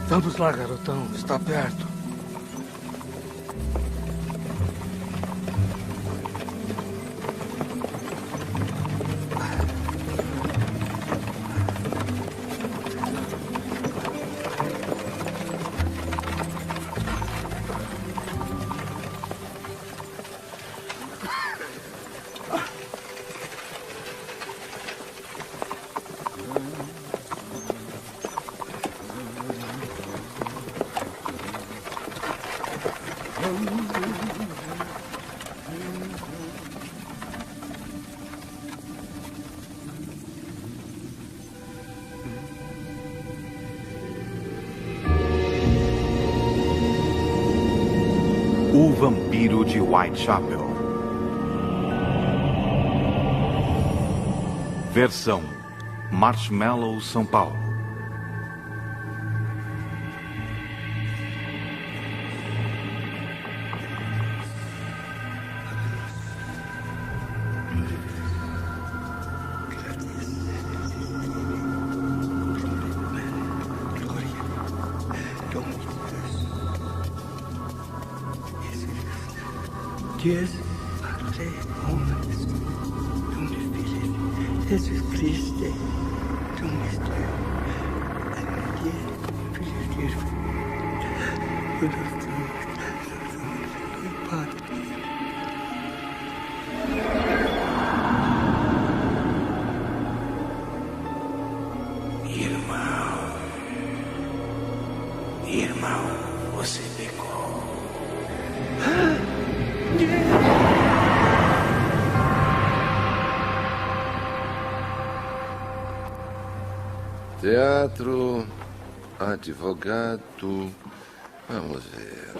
Vamos lá, garotão. Está perto. O Vampiro de Whitechapel. Versão Marshmallow, São Paulo. Dios, Padre, hombres, donde vive Jesus Cristo, donde está, Irmão, você pecou. Teatro, advogado. Vamos ver.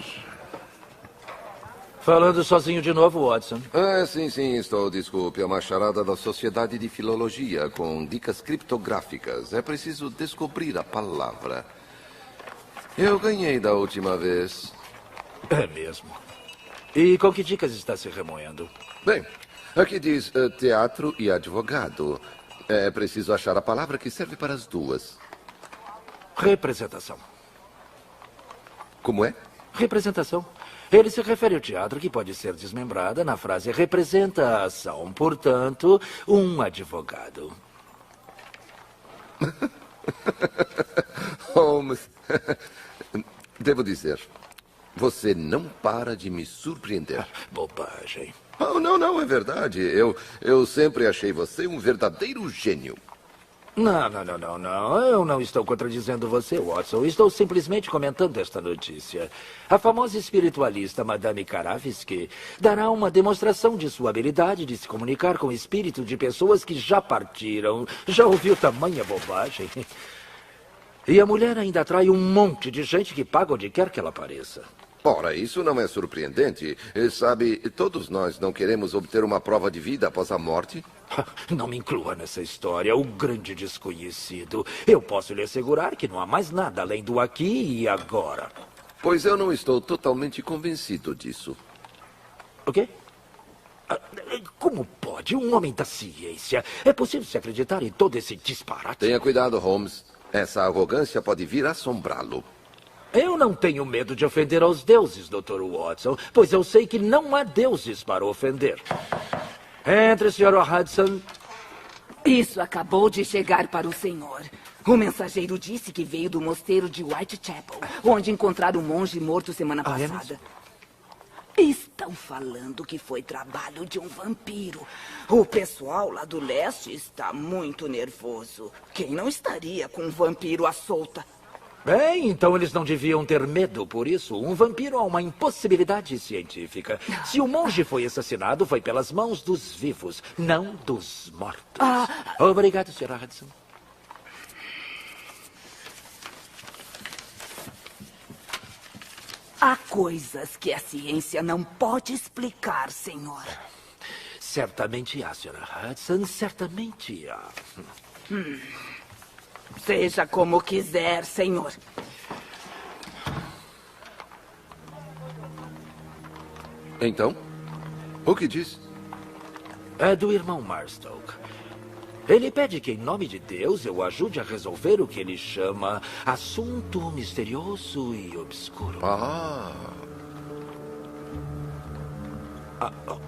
Falando sozinho de novo, Watson. Sim, estou. Desculpe. É uma charada da Sociedade de Filologia com dicas criptográficas. É preciso descobrir a palavra. Eu ganhei da última vez. É mesmo. E com que dicas está se remoendo? Bem, aqui diz teatro e advogado. É preciso achar a palavra que serve para as duas. Representação. Como é? Representação. Ele se refere ao teatro que pode ser desmembrada na frase representa a ação. Portanto, um advogado. Holmes, devo dizer, você não para de me surpreender. Bobagem. Oh, não, é verdade. Eu sempre achei você um verdadeiro gênio. Não. Eu não estou contradizendo você, Watson. Estou simplesmente comentando esta notícia. A famosa espiritualista Madame Karavsky dará uma demonstração de sua habilidade de se comunicar com o espírito de pessoas que já partiram. Já ouviu tamanha bobagem? E a mulher ainda atrai um monte de gente que paga onde quer que ela apareça. Ora, isso não é surpreendente. Sabe, todos nós não queremos obter uma prova de vida após a morte. Não me inclua nessa história, o grande desconhecido. Eu posso lhe assegurar que não há mais nada além do aqui e agora. Pois eu não estou totalmente convencido disso. O quê? Como pode? Um homem da ciência. É possível se acreditar em todo esse disparate? Tenha cuidado, Holmes. Essa arrogância pode vir a assombrá-lo. Eu não tenho medo de ofender aos deuses, Dr. Watson, pois eu sei que não há deuses para ofender. Entre, Sr. Hudson. Isso acabou de chegar para o senhor. O mensageiro disse que veio do mosteiro de Whitechapel, onde encontraram um monge morto semana passada. Estão falando que foi trabalho de um vampiro. O pessoal lá do leste está muito nervoso. Quem não estaria com um vampiro à solta? Bem, então eles não deviam ter medo por isso. Um vampiro é uma impossibilidade científica. Se o monge foi assassinado, foi pelas mãos dos vivos, não dos mortos. Obrigado, Sr. Hudson. Há coisas que a ciência não pode explicar, senhor. Certamente há, Sr. Hudson, certamente há. Seja como quiser, senhor. Então, o que diz? É do irmão Marstoke. Ele pede que, em nome de Deus, eu ajude a resolver o que ele chama assunto misterioso e obscuro.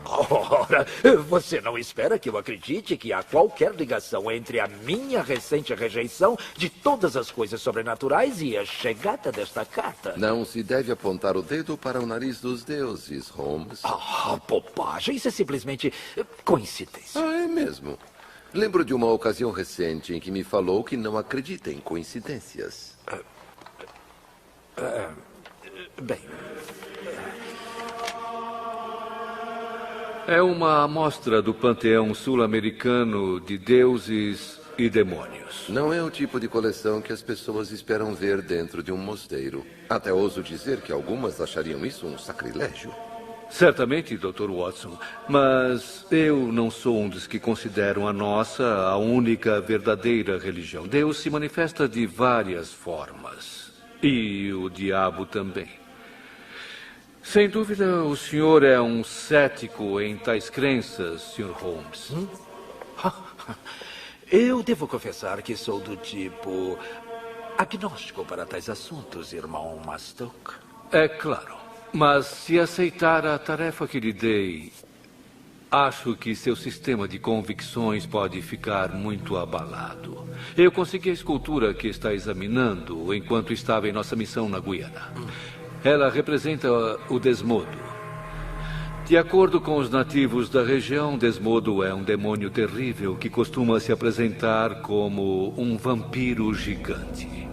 Ora, você não espera que eu acredite que há qualquer ligação entre a minha recente rejeição de todas as coisas sobrenaturais e a chegada desta carta? Não se deve apontar o dedo para o nariz dos deuses, Holmes. Bobagem. Isso é simplesmente coincidência. É mesmo. Lembro de uma ocasião recente em que me falou que não acredita em coincidências. Bem... É uma amostra do panteão sul-americano de deuses e demônios. Não é o tipo de coleção que as pessoas esperam ver dentro de um mosteiro. Até ouso dizer que algumas achariam isso um sacrilégio. Certamente, Dr. Watson, mas eu não sou um dos que consideram a nossa a única verdadeira religião. Deus se manifesta de várias formas. E o diabo também. Sem dúvida, o senhor é um cético em tais crenças, Sr. Holmes. Eu devo confessar que sou do tipo agnóstico para tais assuntos, irmão Mastoke. É claro, mas se aceitar a tarefa que lhe dei, acho que seu sistema de convicções pode ficar muito abalado. Eu consegui a escultura que está examinando enquanto estava em nossa missão na Guiana. Ela representa o Desmodo. De acordo com os nativos da região, Desmodo é um demônio terrível que costuma se apresentar como um vampiro gigante.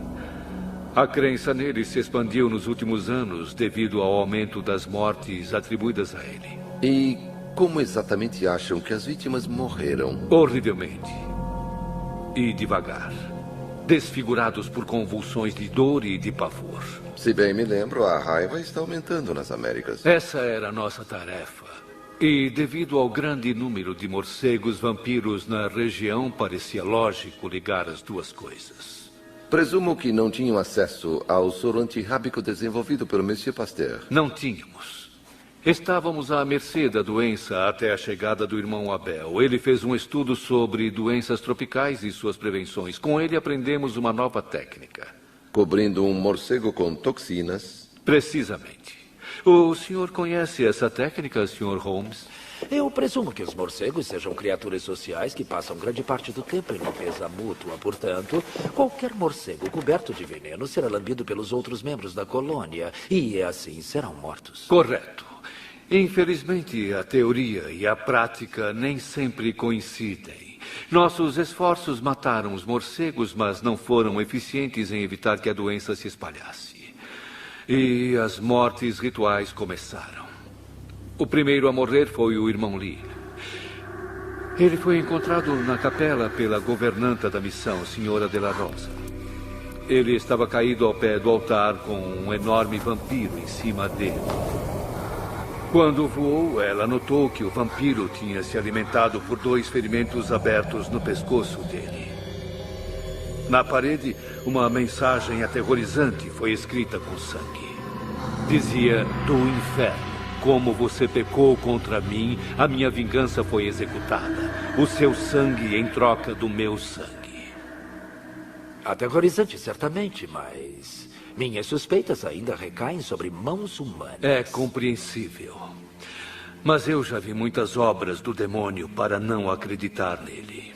A crença nele se expandiu nos últimos anos devido ao aumento das mortes atribuídas a ele. E como exatamente acham que as vítimas morreram? Horrivelmente. E devagar. Desfigurados por convulsões de dor e de pavor. Se bem me lembro, a raiva está aumentando nas Américas. Essa era a nossa tarefa. E devido ao grande número de morcegos vampiros na região, parecia lógico ligar as duas coisas. Presumo que não tinham acesso ao soro antirrábico desenvolvido pelo Monsieur Pasteur. Não tínhamos. Estávamos à mercê da doença até a chegada do irmão Abel. Ele fez um estudo sobre doenças tropicais e suas prevenções. Com ele aprendemos uma nova técnica. Cobrindo um morcego com toxinas. Precisamente. O senhor conhece essa técnica, Sr. Holmes? Eu presumo que os morcegos sejam criaturas sociais que passam grande parte do tempo em limpeza mútua. Portanto, qualquer morcego coberto de veneno será lambido pelos outros membros da colônia. E assim serão mortos. Correto. Infelizmente, a teoria e a prática nem sempre coincidem. Nossos esforços mataram os morcegos, mas não foram eficientes em evitar que a doença se espalhasse. E as mortes rituais começaram. O primeiro a morrer foi o irmão Lee. Ele foi encontrado na capela pela governanta da missão, Senhora de la Rosa. Ele estava caído ao pé do altar com um enorme vampiro em cima dele. Quando voou, ela notou que o vampiro tinha se alimentado por 2 ferimentos abertos no pescoço dele. Na parede, uma mensagem aterrorizante foi escrita com sangue. Dizia: do inferno, como você pecou contra mim, a minha vingança foi executada. O seu sangue em troca do meu sangue. Aterrorizante, certamente, mas minhas suspeitas ainda recaem sobre mãos humanas. É compreensível. Mas eu já vi muitas obras do demônio para não acreditar nele.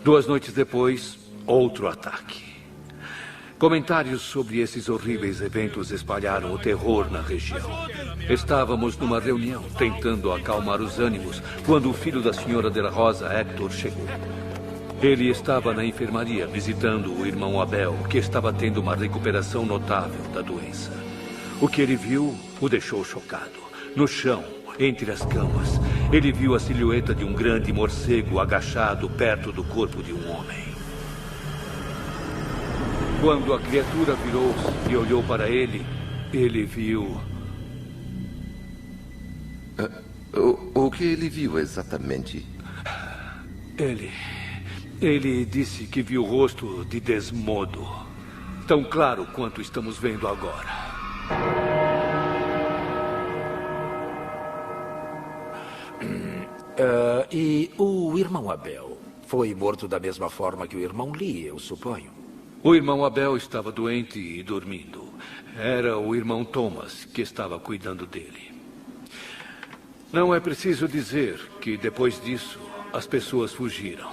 2 noites depois, outro ataque. Comentários sobre esses horríveis eventos espalharam o terror na região. Estávamos numa reunião, tentando acalmar os ânimos, quando o filho da Senhora de la Rosa, Hector, chegou. Ele estava na enfermaria visitando o irmão Abel, que estava tendo uma recuperação notável da doença. O que ele viu o deixou chocado. No chão, entre as camas, ele viu a silhueta de um grande morcego agachado perto do corpo de um homem. Quando a criatura virou-se e olhou para ele, ele viu... O que ele viu exatamente? Ele disse que viu o rosto de Desmodo. Tão claro quanto estamos vendo agora. E o irmão Abel Foi morto da mesma forma que o irmão Lee, eu suponho. O irmão Abel estava doente e dormindo. Era o irmão Thomas que estava cuidando dele. Não é preciso dizer que, depois disso, as pessoas fugiram.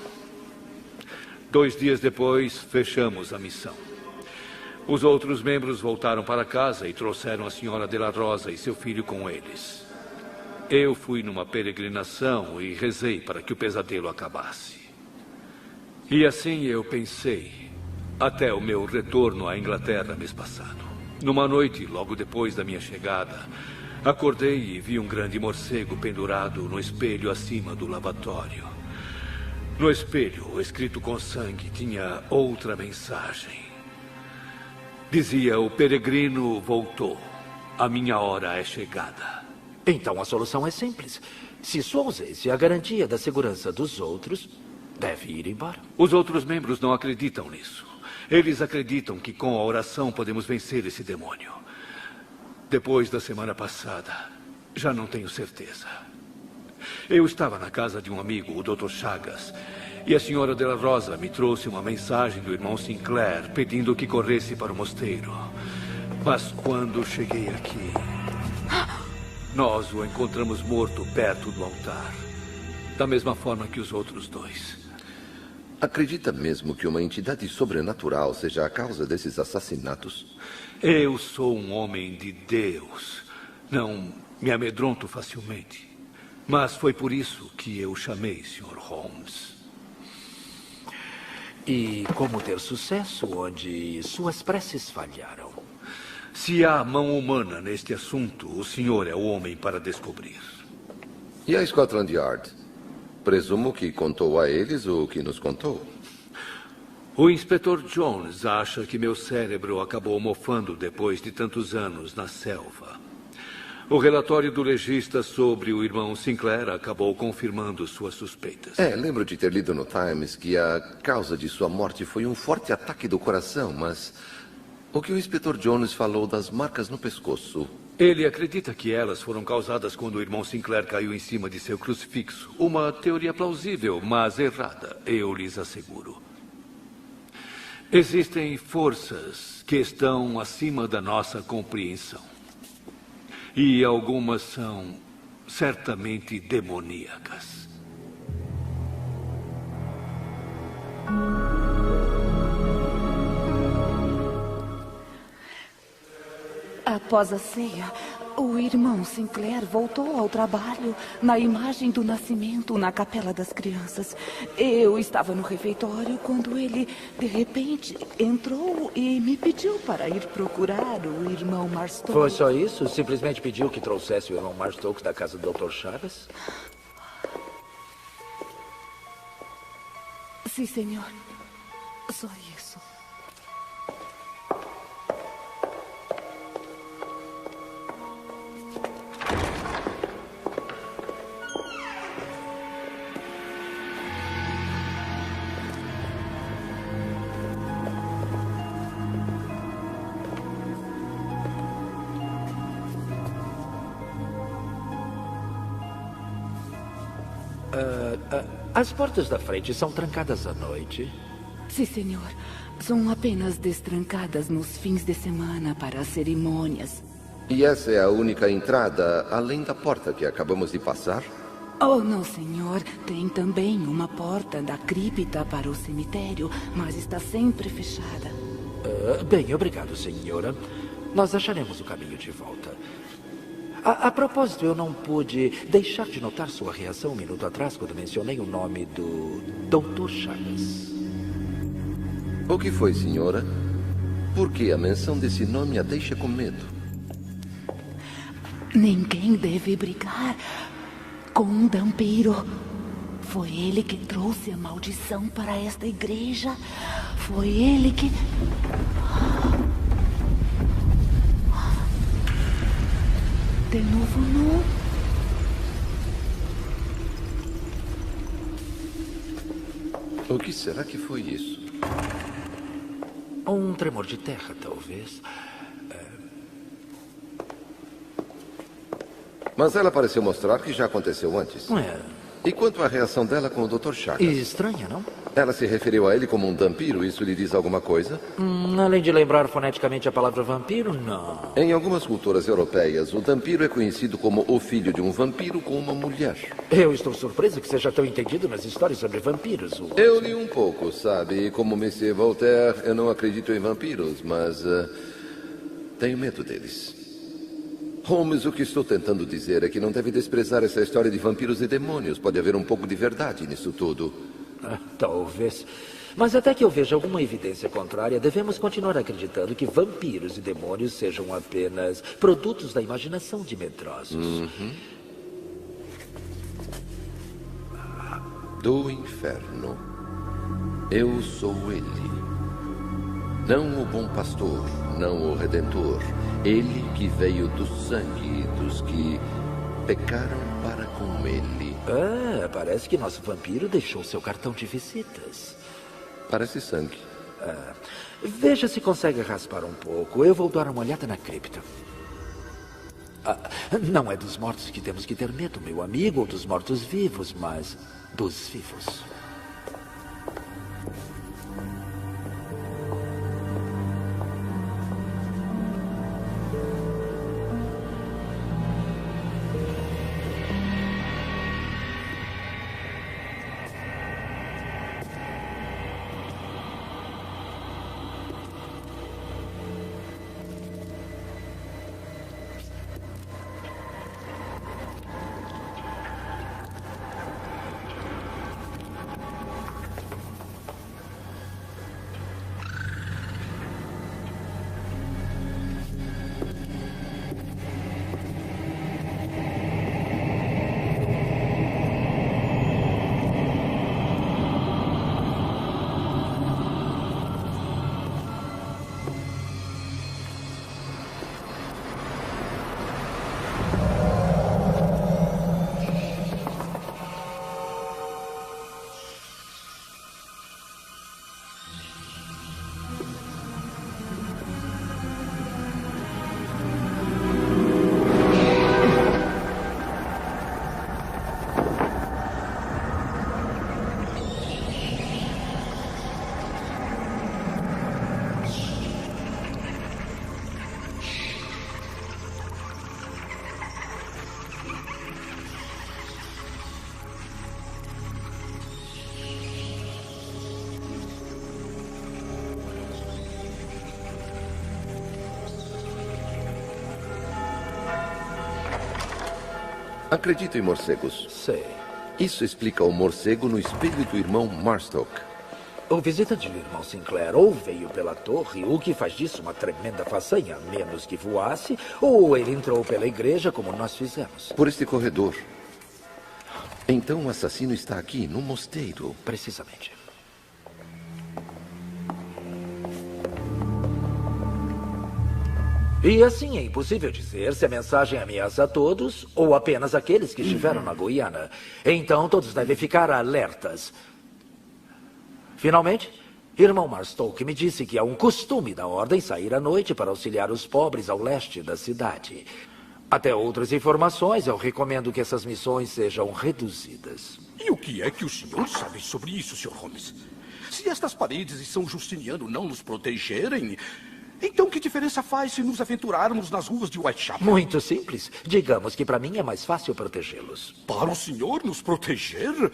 2 dias depois, fechamos a missão. Os outros membros voltaram para casa e trouxeram a senhora de la Rosa e seu filho com eles. Eu fui numa peregrinação e rezei para que o pesadelo acabasse. E assim eu pensei, até o meu retorno à Inglaterra mês passado. Numa noite, logo depois da minha chegada, acordei e vi um grande morcego pendurado no espelho acima do lavatório. No espelho, escrito com sangue, tinha outra mensagem. Dizia: o peregrino voltou. A minha hora é chegada. Então a solução é simples. Se sua ausência é a garantia da segurança dos outros, deve ir embora. Os outros membros não acreditam nisso. Eles acreditam que com a oração podemos vencer esse demônio. Depois da semana passada, já não tenho certeza. Eu estava na casa de um amigo, o Dr. Chagas, e a senhora de la Rosa me trouxe uma mensagem do irmão Sinclair pedindo que corresse para o mosteiro. Mas quando cheguei aqui, nós o encontramos morto perto do altar, da mesma forma que os outros 2. Acredita mesmo que uma entidade sobrenatural seja a causa desses assassinatos? Eu sou um homem de Deus. Não me amedronto facilmente. Mas foi por isso que eu o chamei, Sr. Holmes. E como ter sucesso onde suas preces falharam? Se há mão humana neste assunto, o senhor é o homem para descobrir. E a Scotland Yard? Presumo que contou a eles o que nos contou. O inspetor Jones acha que meu cérebro acabou mofando depois de tantos anos na selva. O relatório do legista sobre o irmão Sinclair acabou confirmando suas suspeitas. Lembro de ter lido no Times que a causa de sua morte foi um forte ataque do coração, mas o que o inspetor Jones falou das marcas no pescoço? Ele acredita que elas foram causadas quando o irmão Sinclair caiu em cima de seu crucifixo. Uma teoria plausível, mas errada, eu lhes asseguro. Existem forças que estão acima da nossa compreensão. E algumas são certamente demoníacas. Após a ceia, o irmão Sinclair voltou ao trabalho na imagem do nascimento na Capela das Crianças. Eu estava no refeitório quando ele, de repente, entrou e me pediu para ir procurar o irmão Marstoke. Foi só isso? Simplesmente pediu que trouxesse o irmão Marstoke da casa do Dr. Chagas? Sim, senhor. Só isso. As portas da frente são trancadas à noite? Sim, senhor. São apenas destrancadas nos fins de semana para as cerimônias. E essa é a única entrada, além da porta que acabamos de passar? Oh, não, senhor. Tem também uma porta da cripta para o cemitério, mas está sempre fechada. Bem, obrigado, senhora. Nós acharemos o caminho de volta. A propósito, eu não pude deixar de notar sua reação um minuto atrás quando mencionei o nome do Dr. Chagas. O que foi, senhora? Por que a menção desse nome a deixa com medo? Ninguém deve brigar com um vampiro. Foi ele que trouxe a maldição para esta igreja. Foi ele que... De novo, não. O que será que foi isso? Um tremor de terra, talvez. Mas ela pareceu mostrar que já aconteceu antes. E quanto à reação dela com o Dr. Chagas? Estranha, não? Ela se referiu a ele como um vampiro, isso lhe diz alguma coisa? Além de lembrar foneticamente a palavra vampiro, não. Em algumas culturas europeias, o vampiro é conhecido como o filho de um vampiro com uma mulher. Eu estou surpreso que seja tão entendido nas histórias sobre vampiros. Eu li um pouco, sabe? E como Monsieur Voltaire, eu não acredito em vampiros, mas tenho medo deles. Holmes, o que estou tentando dizer é que não deve desprezar essa história de vampiros e demônios. Pode haver um pouco de verdade nisso tudo. Talvez. Mas até que eu veja alguma evidência contrária, devemos continuar acreditando que vampiros e demônios sejam apenas produtos da imaginação de medrosos. Do inferno. Eu sou ele. Não o bom pastor, não o redentor. Ele que veio do sangue dos que pecaram para com ele. Parece que nosso vampiro deixou seu cartão de visitas. Parece sangue. Veja se consegue raspar um pouco. Eu vou dar uma olhada na cripta. Não é dos mortos que temos que ter medo, meu amigo, ou dos mortos-vivos, mas dos vivos. Acredito em morcegos. Sei. Isso explica o morcego no espelho do irmão Marstock. O visitante do irmão Sinclair ou veio pela torre, o que faz disso uma tremenda façanha, a menos que voasse, ou ele entrou pela igreja, como nós fizemos. Por este corredor. Então o assassino está aqui, no mosteiro. Precisamente. E assim é impossível dizer se a mensagem ameaça a todos ou apenas aqueles que estiveram na Guiana. Então todos devem ficar alertas. Finalmente, irmão Marstoke me disse que é um costume da ordem sair à noite para auxiliar os pobres ao leste da cidade. Até outras informações, eu recomendo que essas missões sejam reduzidas. E o que é que o senhor sabe sobre isso, Sr. Holmes? Se estas paredes e São Justiniano não nos protegerem, então que diferença faz se nos aventurarmos nas ruas de Whitechapel? Muito simples. Digamos que para mim é mais fácil protegê-los. Para o senhor nos proteger?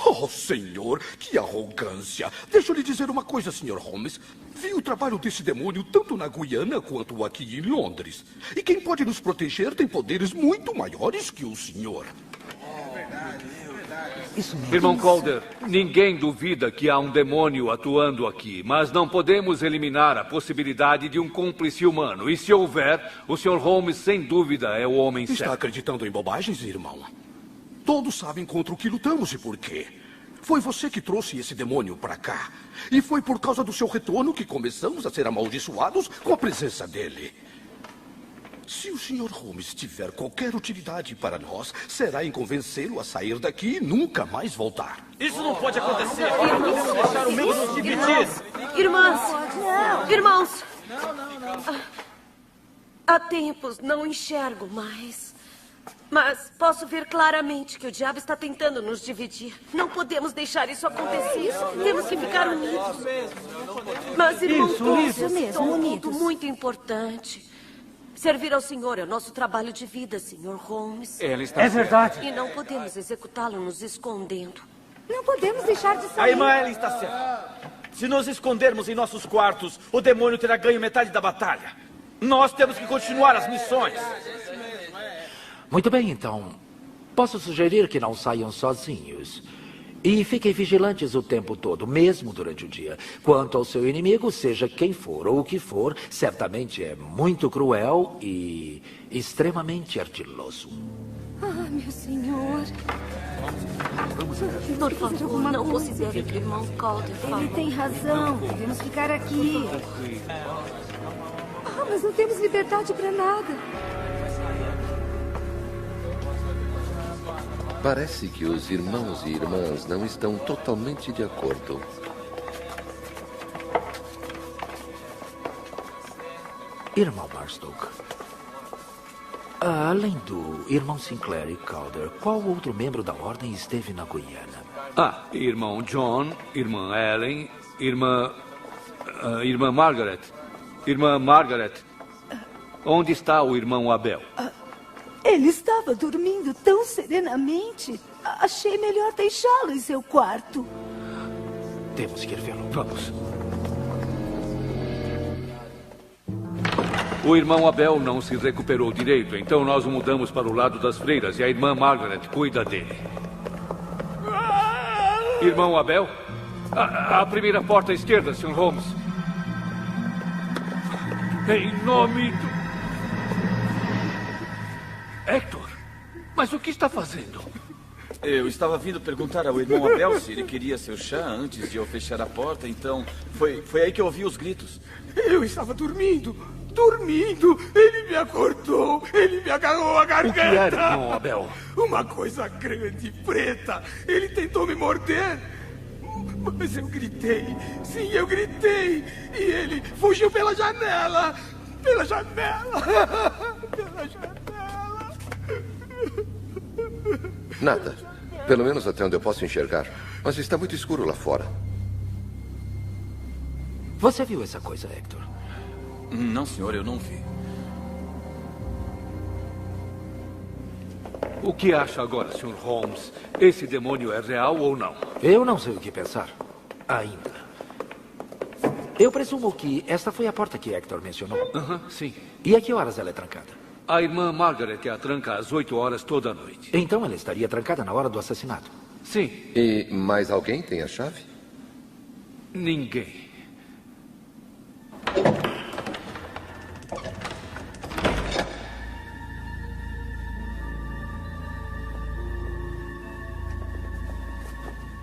Oh, senhor, que arrogância. Deixa eu lhe dizer uma coisa, Sr. Holmes. Vi o trabalho desse demônio tanto na Guiana quanto aqui em Londres. E quem pode nos proteger tem poderes muito maiores que o senhor. Isso mesmo. Irmão Calder, ninguém duvida que há um demônio atuando aqui, mas não podemos eliminar a possibilidade de um cúmplice humano. E se houver, o Sr. Holmes, sem dúvida, é o homem certo. Está acreditando em bobagens, irmão? Todos sabem contra o que lutamos e por quê. Foi você que trouxe esse demônio para cá. E foi por causa do seu retorno que começamos a ser amaldiçoados com a presença dele. Se o Sr. Holmes tiver qualquer utilidade para nós, será em convencê-lo a sair daqui e nunca mais voltar. Isso não pode acontecer! Vamos deixar o medo nos dividir! Irmãos! Há tempos não enxergo mais. Mas posso ver claramente que o diabo está tentando nos dividir. Não podemos deixar isso acontecer. Temos que ficar unidos. Mas, irmão, Isso mesmo, um unidos. ponto muito importante. Servir ao Senhor é o nosso trabalho de vida, Sr. Holmes. É verdade. E não podemos executá-lo nos escondendo. Não podemos deixar de A sair. irmã Ellen está certa. Se nos escondermos em nossos quartos, o demônio terá ganho metade da batalha. Nós temos que continuar as missões. Muito bem, então. Posso sugerir que não saiam sozinhos. E fiquem vigilantes o tempo todo, mesmo durante o dia. Quanto ao seu inimigo, seja quem for ou o que for, certamente é muito cruel e extremamente ardiloso. Ah, meu senhor. Por favor, não considere o que o irmão Calder falou. Ele tem razão. Devemos ficar aqui. Ah, mas não temos liberdade para nada. Parece que os irmãos e irmãs não estão totalmente de acordo. Irmão Marstoke, além do irmão Sinclair e Calder, qual outro membro da ordem esteve na Guiana? Ah, irmão John, irmã Ellen, irmã Margaret. Irmã Margaret. Onde está o irmão Abel? Ele estava dormindo tão serenamente. Achei melhor deixá-lo em seu quarto. Temos que ir vê-lo. Vamos. O irmão Abel não se recuperou direito, então nós o mudamos para o lado das freiras e a irmã Margaret cuida dele. Irmão Abel? A primeira porta à esquerda, Sr. Holmes. Em nome do... Hector, mas o que está fazendo? Eu estava vindo perguntar ao irmão Abel se ele queria seu chá antes de eu fechar a porta, então foi aí que eu ouvi os gritos. Eu estava dormindo. Ele me acordou. Ele me agarrou a garganta. O que era, irmão Abel? Uma coisa grande, preta. Ele tentou me morder. Mas eu gritei. Sim, eu gritei. E ele fugiu pela janela. Pela janela. Pela janela. Nada. Pelo menos até onde eu posso enxergar. Mas está muito escuro lá fora. Você viu essa coisa, Hector? Não, senhor, eu não vi. O que acha agora, Sr. Holmes? Esse demônio é real ou não? Eu não sei o que pensar. Ainda. Eu presumo que esta foi a porta que Hector mencionou. Sim. E a que horas ela é trancada? A irmã Margaret a tranca às 8 horas toda a noite. Então ela estaria trancada na hora do assassinato? Sim. E mais alguém tem a chave? Ninguém.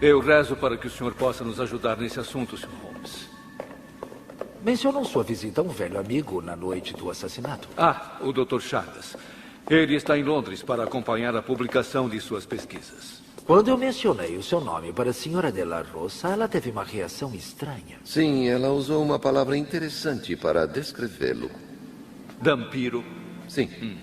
Eu rezo para que o senhor possa nos ajudar nesse assunto, Sr. Holmes. Mencionou sua visita a um velho amigo na noite do assassinato. Ah, o Dr. Chagas. Ele está em Londres para acompanhar a publicação de suas pesquisas. Quando eu mencionei o seu nome para a senhora de la Rosa, ela teve uma reação estranha. Sim, ela usou uma palavra interessante para descrevê-lo. Vampiro? Sim.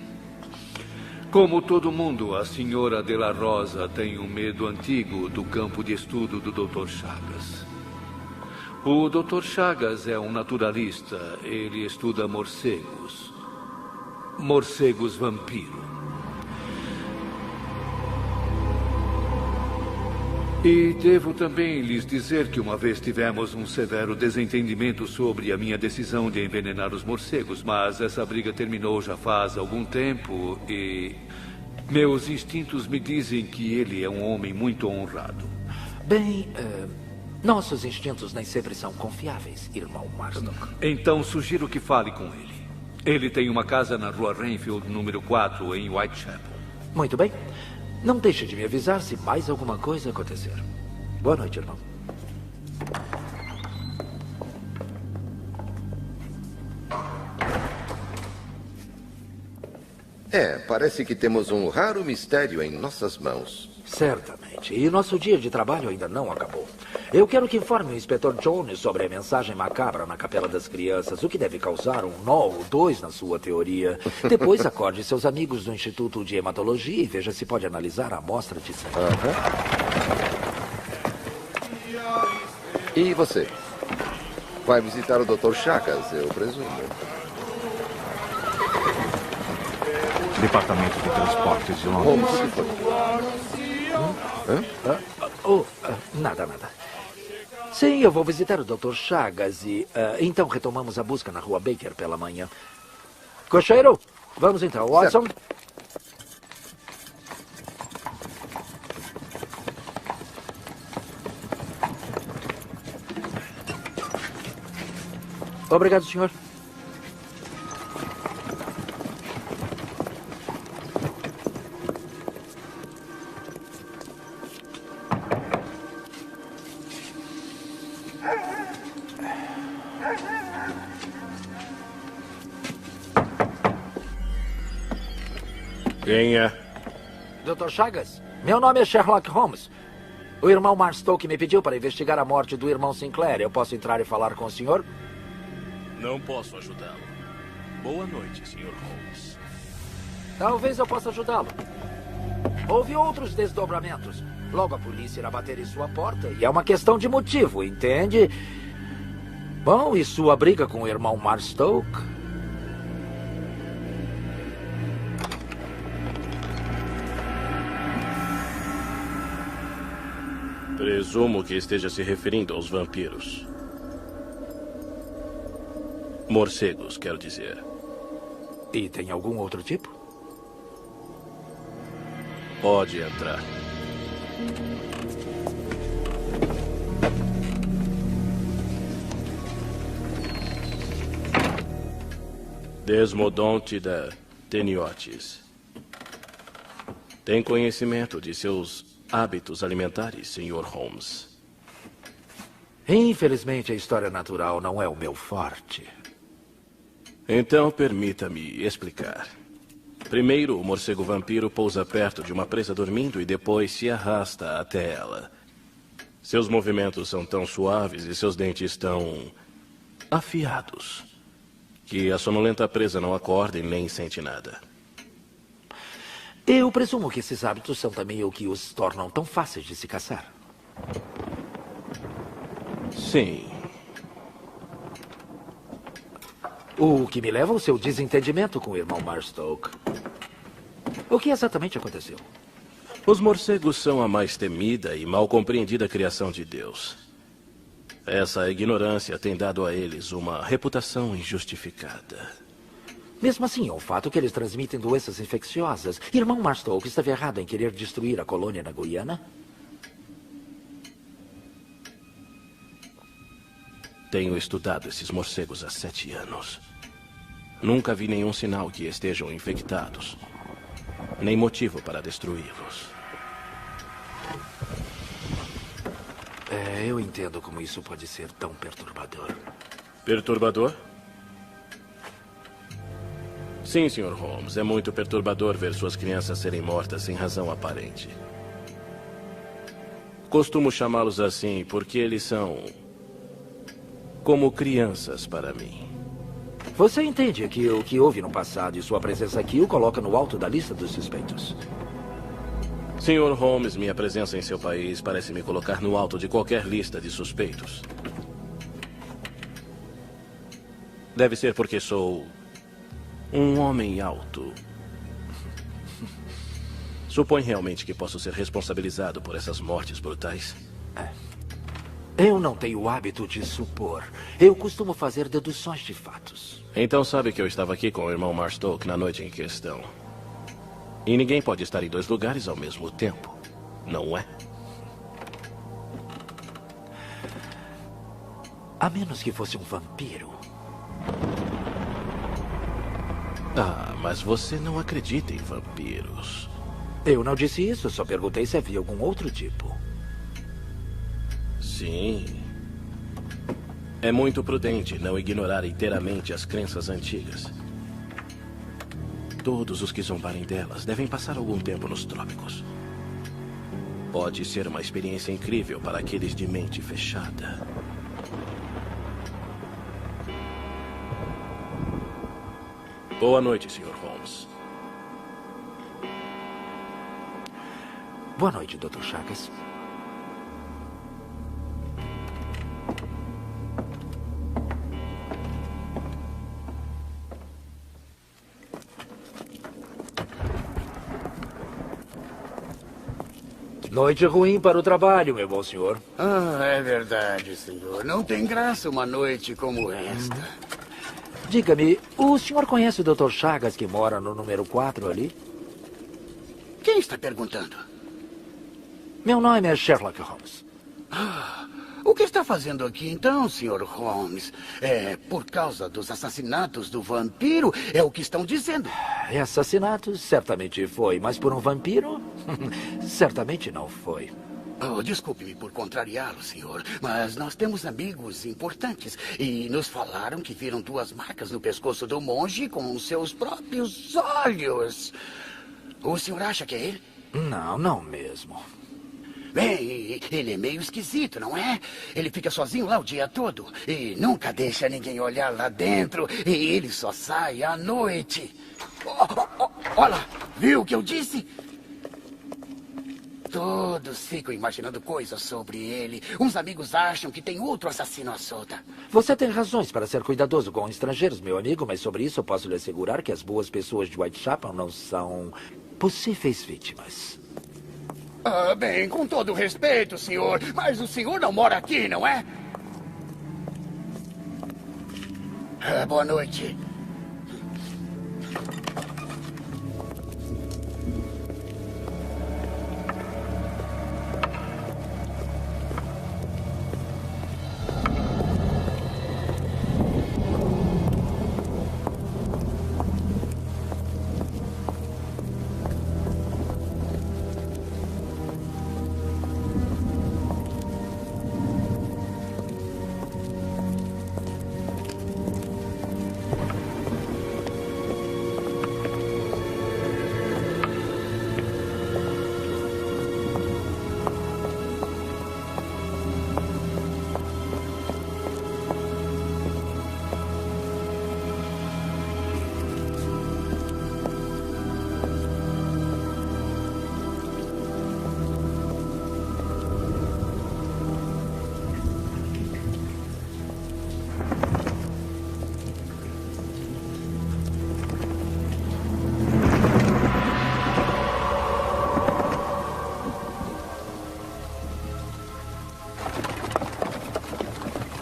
Como todo mundo, a senhora de la Rosa tem um medo antigo do campo de estudo do Dr. Chagas. O Dr. Chagas é um naturalista. Ele estuda morcegos. Morcegos vampiro. E devo também lhes dizer que uma vez tivemos um severo desentendimento sobre a minha decisão de envenenar os morcegos, mas essa briga terminou já faz algum tempo e meus instintos me dizem que ele é um homem muito honrado. Bem, nossos instintos nem sempre são confiáveis, irmão Marston. Então sugiro que fale com ele. Ele tem uma casa na rua Renfield, número 4, em Whitechapel. Muito bem. Não deixe de me avisar se mais alguma coisa acontecer. Boa noite, irmão. Parece que temos um raro mistério em nossas mãos. Certamente. E nosso dia de trabalho ainda não acabou. Eu quero que informe o Inspetor Jones sobre a mensagem macabra na Capela das Crianças, o que deve causar um nó ou dois na sua teoria. Depois acorde seus amigos do Instituto de Hematologia e veja se pode analisar a amostra de sangue. E você? Vai visitar o Dr. Chagas, eu presumo. Departamento de Transportes de Holmes, Londres. o que foi? Nada. Sim, eu vou visitar o Dr. Chagas e então retomamos a busca na Rua Baker pela manhã. Cocheiro, vamos então. Watson? Certo. Obrigado, senhor. Quem é? Dr. Chagas, meu nome é Sherlock Holmes. O irmão Marstoke me pediu para investigar a morte do irmão Sinclair. Eu posso entrar e falar com o senhor? Não posso ajudá-lo. Boa noite, Sr. Holmes. Talvez eu possa ajudá-lo. Houve outros desdobramentos. Logo a polícia irá bater em sua porta e é uma questão de motivo, entende? Bom, e sua briga com o irmão Marstoke? Presumo que esteja se referindo aos vampiros. Morcegos, quero dizer. E tem algum outro tipo? Pode entrar. Desmodonte da Teniotis. Tem conhecimento de seus hábitos alimentares, Sr. Holmes? Infelizmente, a história natural não é o meu forte. Então, permita-me explicar. Primeiro, o morcego vampiro pousa perto de uma presa dormindo e depois se arrasta até ela. Seus movimentos são tão suaves e seus dentes tão afiados que a sonolenta presa não acorda e nem sente nada. Eu presumo que esses hábitos são também o que os tornam tão fáceis de se caçar. Sim. O que me leva ao seu desentendimento com o irmão Marstoke. O que exatamente aconteceu? Os morcegos são a mais temida e mal compreendida criação de Deus. Essa ignorância tem dado a eles uma reputação injustificada. Mesmo assim, é um fato que eles transmitem doenças infecciosas. Irmão Marstoke estava errado em querer destruir a colônia na Guiana? Tenho estudado esses morcegos há 7 anos. Nunca vi nenhum sinal que estejam infectados. Nem motivo para destruí-los. Eu entendo como isso pode ser tão perturbador. Perturbador? Sim, Sr. Holmes. É muito perturbador ver suas crianças serem mortas sem razão aparente. Costumo chamá-los assim porque eles são como crianças para mim. Você entende que o que houve no passado e sua presença aqui o coloca no alto da lista dos suspeitos? Sr. Holmes, minha presença em seu país parece me colocar no alto de qualquer lista de suspeitos. Deve ser porque sou um homem alto. Supõe realmente que posso ser responsabilizado por essas mortes brutais? Eu não tenho o hábito de supor. Eu costumo fazer deduções de fatos. Então sabe que eu estava aqui com o irmão Marstoke na noite em questão. E ninguém pode estar em 2 lugares ao mesmo tempo, não é? A menos que fosse um vampiro. Ah, mas você não acredita em vampiros. Eu não disse isso, só perguntei se havia algum outro tipo. Sim. É muito prudente não ignorar inteiramente as crenças antigas. Todos os que zombarem delas devem passar algum tempo nos trópicos. Pode ser uma experiência incrível para aqueles de mente fechada. Boa noite, Sr. Holmes. Boa noite, Dr. Chagas. Noite ruim para o trabalho, meu bom senhor. Ah, é verdade, senhor. Não tem graça uma noite como esta. Diga-me, o senhor conhece o Dr. Chagas que mora no número 4 ali? Quem está perguntando? Meu nome é Sherlock Holmes. O que está fazendo aqui então, Sr. Holmes? É por causa dos assassinatos do vampiro? É o que estão dizendo. Assassinatos certamente foi, mas por um vampiro? Certamente não foi. Oh, desculpe-me por contrariá-lo, senhor, mas nós temos amigos importantes e nos falaram que viram 2 marcas no pescoço do monge com seus próprios olhos. O senhor acha que é ele? Não mesmo. Bem, ele é meio esquisito, não é? Ele fica sozinho lá o dia todo e nunca deixa ninguém olhar lá dentro e ele só sai à noite. Olha, viu o que eu disse? Todos ficam imaginando coisas sobre ele. Uns amigos acham que tem outro assassino à solta. Você tem razões para ser cuidadoso com estrangeiros, meu amigo, mas sobre isso eu posso lhe assegurar que as boas pessoas de Whitechapel não são possíveis vítimas. Ah, bem, com todo respeito, senhor, mas o senhor não mora aqui, não é? Boa noite.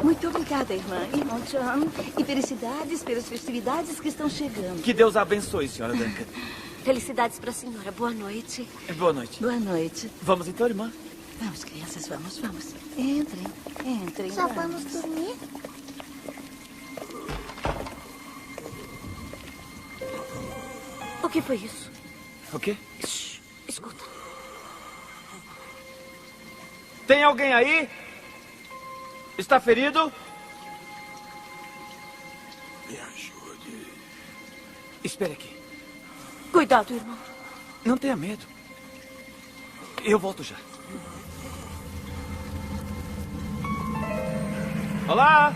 Muito obrigada, irmão John. E felicidades pelas festividades que estão chegando. Que Deus a abençoe, senhora Duncan. Felicidades para a senhora. Boa noite. Boa noite. Boa noite. Vamos então, irmã? Vamos, crianças, vamos. Entrem. Já vamos dormir? O que foi isso? O quê? Shhh, escuta. Tem alguém aí? Está ferido? Me ajude. Espere aqui. Cuidado, irmão. Não tenha medo. Eu volto já. Olá!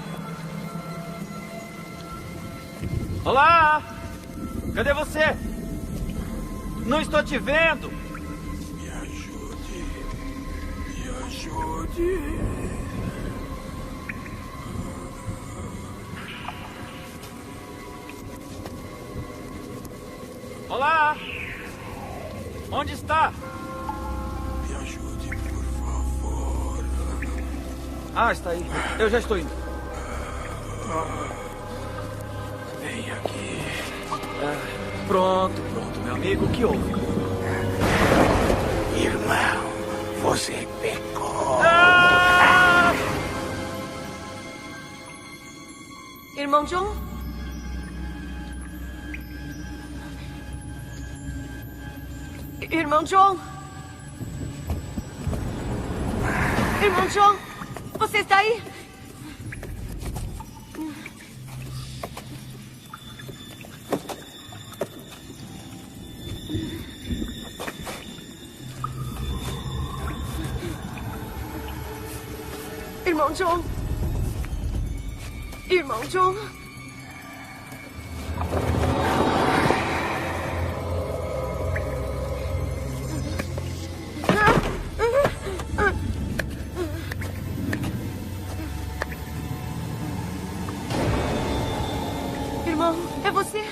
Olá! Cadê você? Não estou te vendo! Me ajude. Me ajude. Olá! Onde está? Me ajude, por favor. Ah, está aí. Eu já estou indo. Vem aqui. Pronto, meu amigo. O que houve? Irmão, você pecou. Irmão John? Irmão John? Irmão John? Você está aí? Irmão John. Irmão John. Irmão, é você?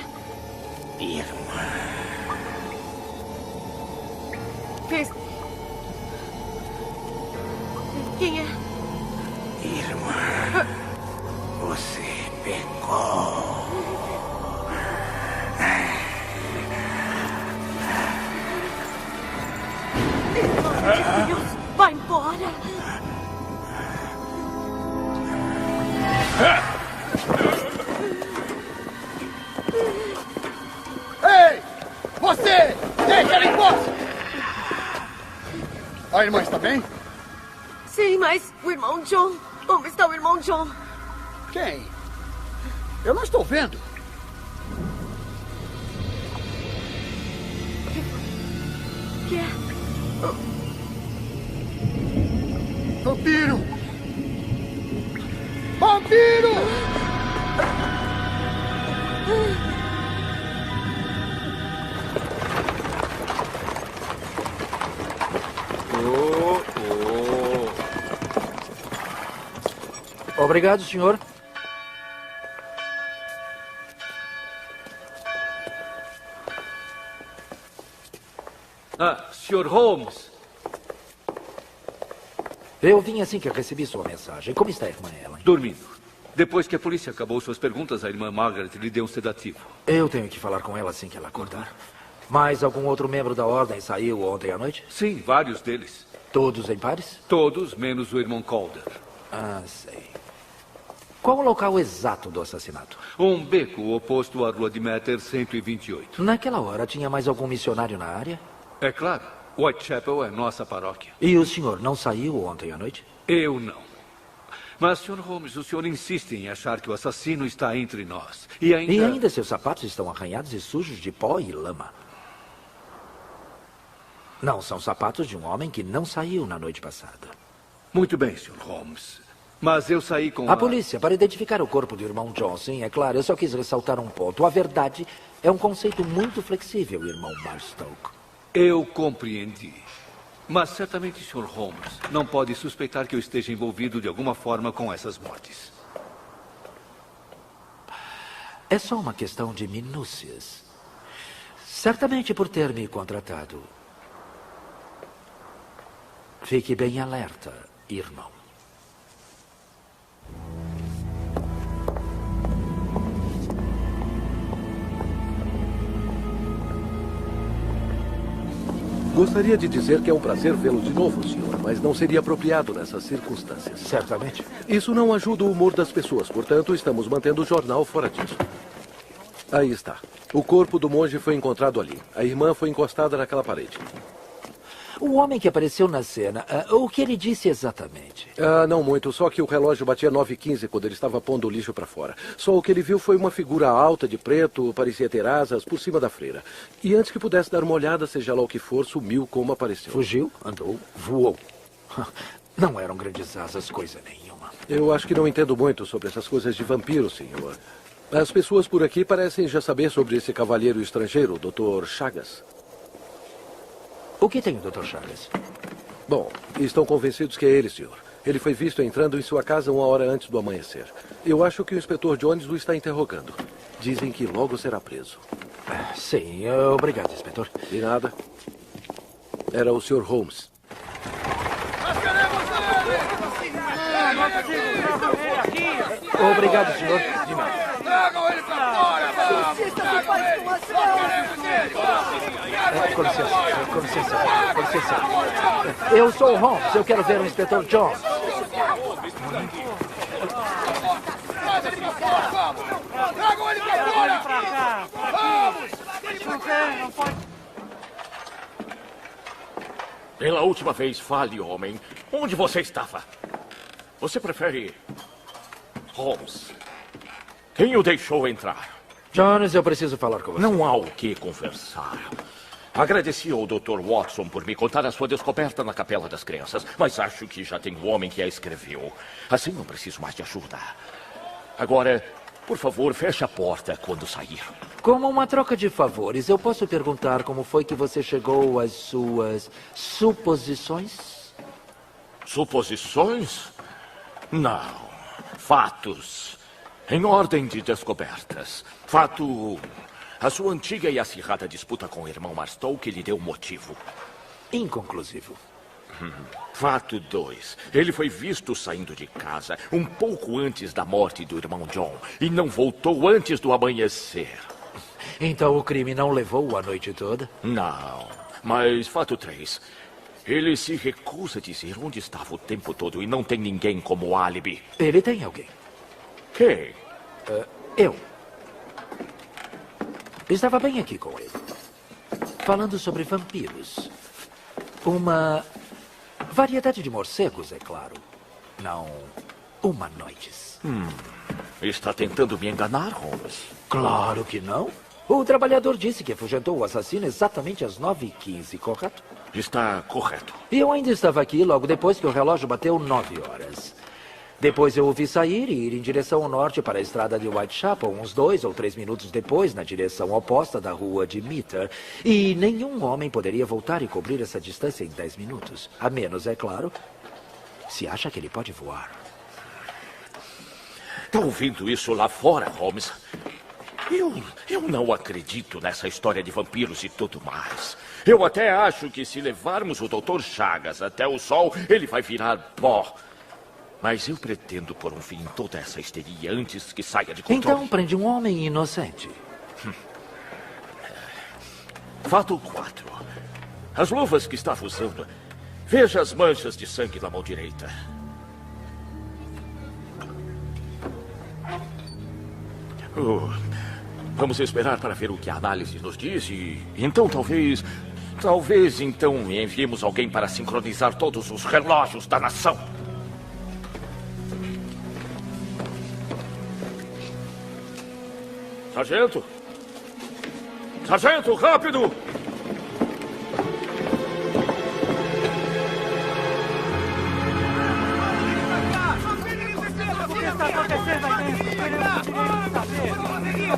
Irmã. Quem é? Irmã. Você pecou. Irmão de Deus, vai embora. Ei! Você! Deixa ela em posse! A irmã está bem? Sim, mas o irmão John... Onde está o irmão John? Quem? Eu não estou vendo. O que é? Vampiro! Vampiro! Obrigado, senhor. Sr. Holmes. Eu vim assim que recebi sua mensagem. Como está a irmã Ellen? Dormindo. Depois que a polícia acabou suas perguntas, a irmã Margaret lhe deu um sedativo. Eu tenho que falar com ela assim que ela acordar. Mais algum outro membro da ordem saiu ontem à noite? Sim, vários deles. Todos em pares? Todos, menos o irmão Calder. Ah, sei. Qual o local exato do assassinato? Um beco oposto à Rua de Metter 128. Naquela hora, tinha mais algum missionário na área? É claro. Whitechapel é nossa paróquia. E o senhor não saiu ontem à noite? Eu não. Mas, Sr. Holmes, o senhor insiste em achar que o assassino está entre nós. E ainda seus sapatos estão arranhados e sujos de pó e lama. Não, são sapatos de um homem que não saiu na noite passada. Muito bem, Sr. Holmes. Mas eu saí com a polícia para identificar o corpo do irmão John. Sim, é claro. Eu só quis ressaltar um ponto. A verdade é um conceito muito flexível, irmão Barstow. Eu compreendi. Mas certamente, Sr. Holmes, não pode suspeitar que eu esteja envolvido de alguma forma com essas mortes. É só uma questão de minúcias. Certamente por ter me contratado. Fique bem alerta, irmão. Gostaria de dizer que é um prazer vê-lo de novo, senhor, mas não seria apropriado nessas circunstâncias. Certamente. Isso não ajuda o humor das pessoas, portanto, estamos mantendo o jornal fora disso. Aí está. O corpo do monge foi encontrado ali. A irmã foi encostada naquela parede. O homem que apareceu na cena, o que ele disse exatamente? Não muito, só que o relógio batia 9h15 quando ele estava pondo o lixo para fora. Só o que ele viu foi uma figura alta de preto, parecia ter asas, por cima da freira. E antes que pudesse dar uma olhada, seja lá o que for, sumiu como apareceu. Fugiu, andou, voou. Não eram grandes asas, coisa nenhuma. Eu acho que não entendo muito sobre essas coisas de vampiro, senhor. As pessoas por aqui parecem já saber sobre esse cavalheiro estrangeiro, o Dr. Chagas. O que tem o Dr. Chagas? Bom, estão convencidos que é ele, senhor. Ele foi visto entrando em sua casa 1 hora antes do amanhecer. Eu acho que o inspetor Jones o está interrogando. Dizem que logo será preso. Sim, obrigado, inspetor. De nada. Era o Sr. Holmes. Obrigado, senhor. De nada. Tragam ele pra fora! Com licença. Eu sou o Holmes, eu quero ver o inspetor Jones. Tragam ele pra fora! Vamos! Não pode. Pela última vez, fale, homem. Onde você estava? Você prefere Holmes? Quem o deixou entrar? Jones, eu preciso falar com você. Não há o que conversar. Agradeci ao Dr. Watson por me contar a sua descoberta na Capela das Crenças, mas acho que já tem um homem que a escreveu. Assim não preciso mais de ajuda. Agora, por favor, feche a porta quando sair. Como uma troca de favores, eu posso perguntar como foi que você chegou às suas suposições? Suposições? Não. Fatos. Em ordem de descobertas. Fato... A sua antiga e acirrada disputa com o irmão Marstoke lhe deu motivo. Inconclusivo. Fato 2. Ele foi visto saindo de casa um pouco antes da morte do irmão John e não voltou antes do amanhecer. Então o crime não levou a noite toda? Não. Mas fato 3. Ele se recusa a dizer onde estava o tempo todo e não tem ninguém como álibi. Ele tem alguém. Quem? Eu. Estava bem aqui com ele. Falando sobre vampiros. Uma variedade de morcegos, é claro. Não humanoides. Está tentando me enganar, Holmes? Claro que não. O trabalhador disse que afugentou o assassino exatamente às 9h15, correto? Está correto. E eu ainda estava aqui logo depois que o relógio bateu 9 horas. Depois eu o vi sair e ir em direção ao norte para a estrada de Whitechapel, uns 2 ou 3 minutos depois, na direção oposta da rua de Meter. E nenhum homem poderia voltar e cobrir essa distância em 10 minutos. A menos, é claro, se acha que ele pode voar. Está ouvindo isso lá fora, Holmes? Eu não acredito nessa história de vampiros e tudo mais. Eu até acho que se levarmos o Dr. Chagas até o sol, ele vai virar pó. Mas eu pretendo pôr um fim em toda essa histeria antes que saia de controle. Então prende um homem inocente. Fato 4. As luvas que estava usando. Veja as manchas de sangue na mão direita. Vamos esperar para ver o que a análise nos diz e então talvez então enviemos alguém para sincronizar todos os relógios da nação. Sargento! Sargento, rápido! O que está acontecendo aqui?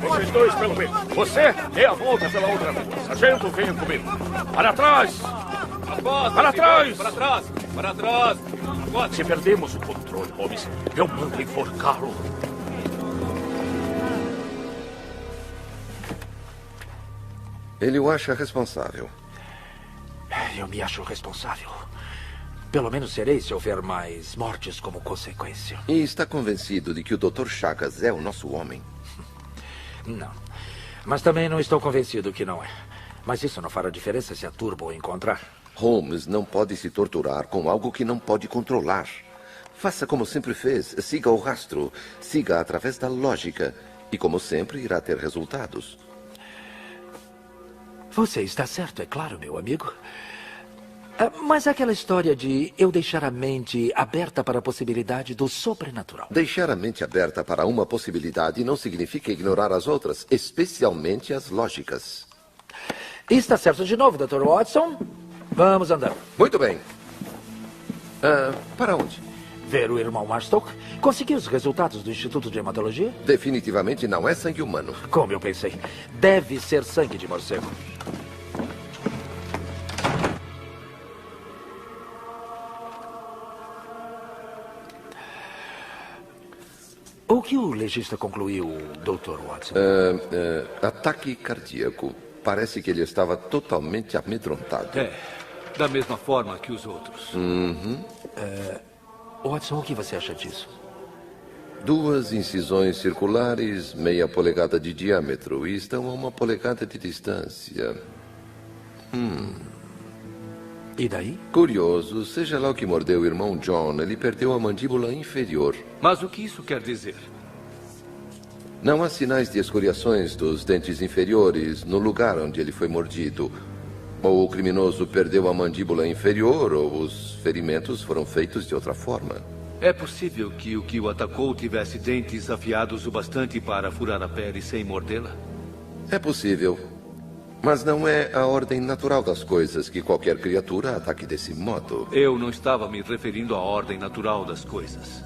Vocês dois pelo meio. Você dê a volta pela outra rua. Sargento, venha comigo. Para trás! Para trás! Para trás! Para trás! Se perdemos o controle, Holmes, eu mando enforcá-lo. Ele o acha responsável. Eu me acho responsável. Pelo menos serei se houver mais mortes como consequência. E está convencido de que o Dr. Chagas é o nosso homem? Não. Mas também não estou convencido que não é. Mas isso não fará diferença se a Turbo o encontrar. Holmes não pode se torturar com algo que não pode controlar. Faça como sempre fez. Siga o rastro. Siga através da lógica. E como sempre, irá ter resultados. Você está certo, é claro, meu amigo. Mas aquela história de eu deixar a mente aberta para a possibilidade do sobrenatural. Deixar a mente aberta para uma possibilidade não significa ignorar as outras, especialmente as lógicas. Está certo de novo, Dr. Watson. Vamos andar. Muito bem. Para onde? Ver o irmão Marstoke. Conseguiu os resultados do Instituto de Hematologia? Definitivamente não é sangue humano. Como eu pensei. Deve ser sangue de morcego. O que o legista concluiu, Dr. Watson? Ataque cardíaco. Parece que ele estava totalmente amedrontado. Da mesma forma que os outros. Watson, o que você acha disso? 2 incisões circulares, meia polegada de diâmetro e estão a 1 polegada de distância. E daí? Curioso, seja lá o que mordeu o irmão John, ele perdeu a mandíbula inferior. Mas o que isso quer dizer? Não há sinais de escoriações dos dentes inferiores no lugar onde ele foi mordido. Ou o criminoso perdeu a mandíbula inferior, ou os ferimentos foram feitos de outra forma. É possível que o que o atacou tivesse dentes afiados o bastante para furar a pele sem mordê-la? É possível. Mas não é a ordem natural das coisas que qualquer criatura ataque desse modo. Eu não estava me referindo à ordem natural das coisas.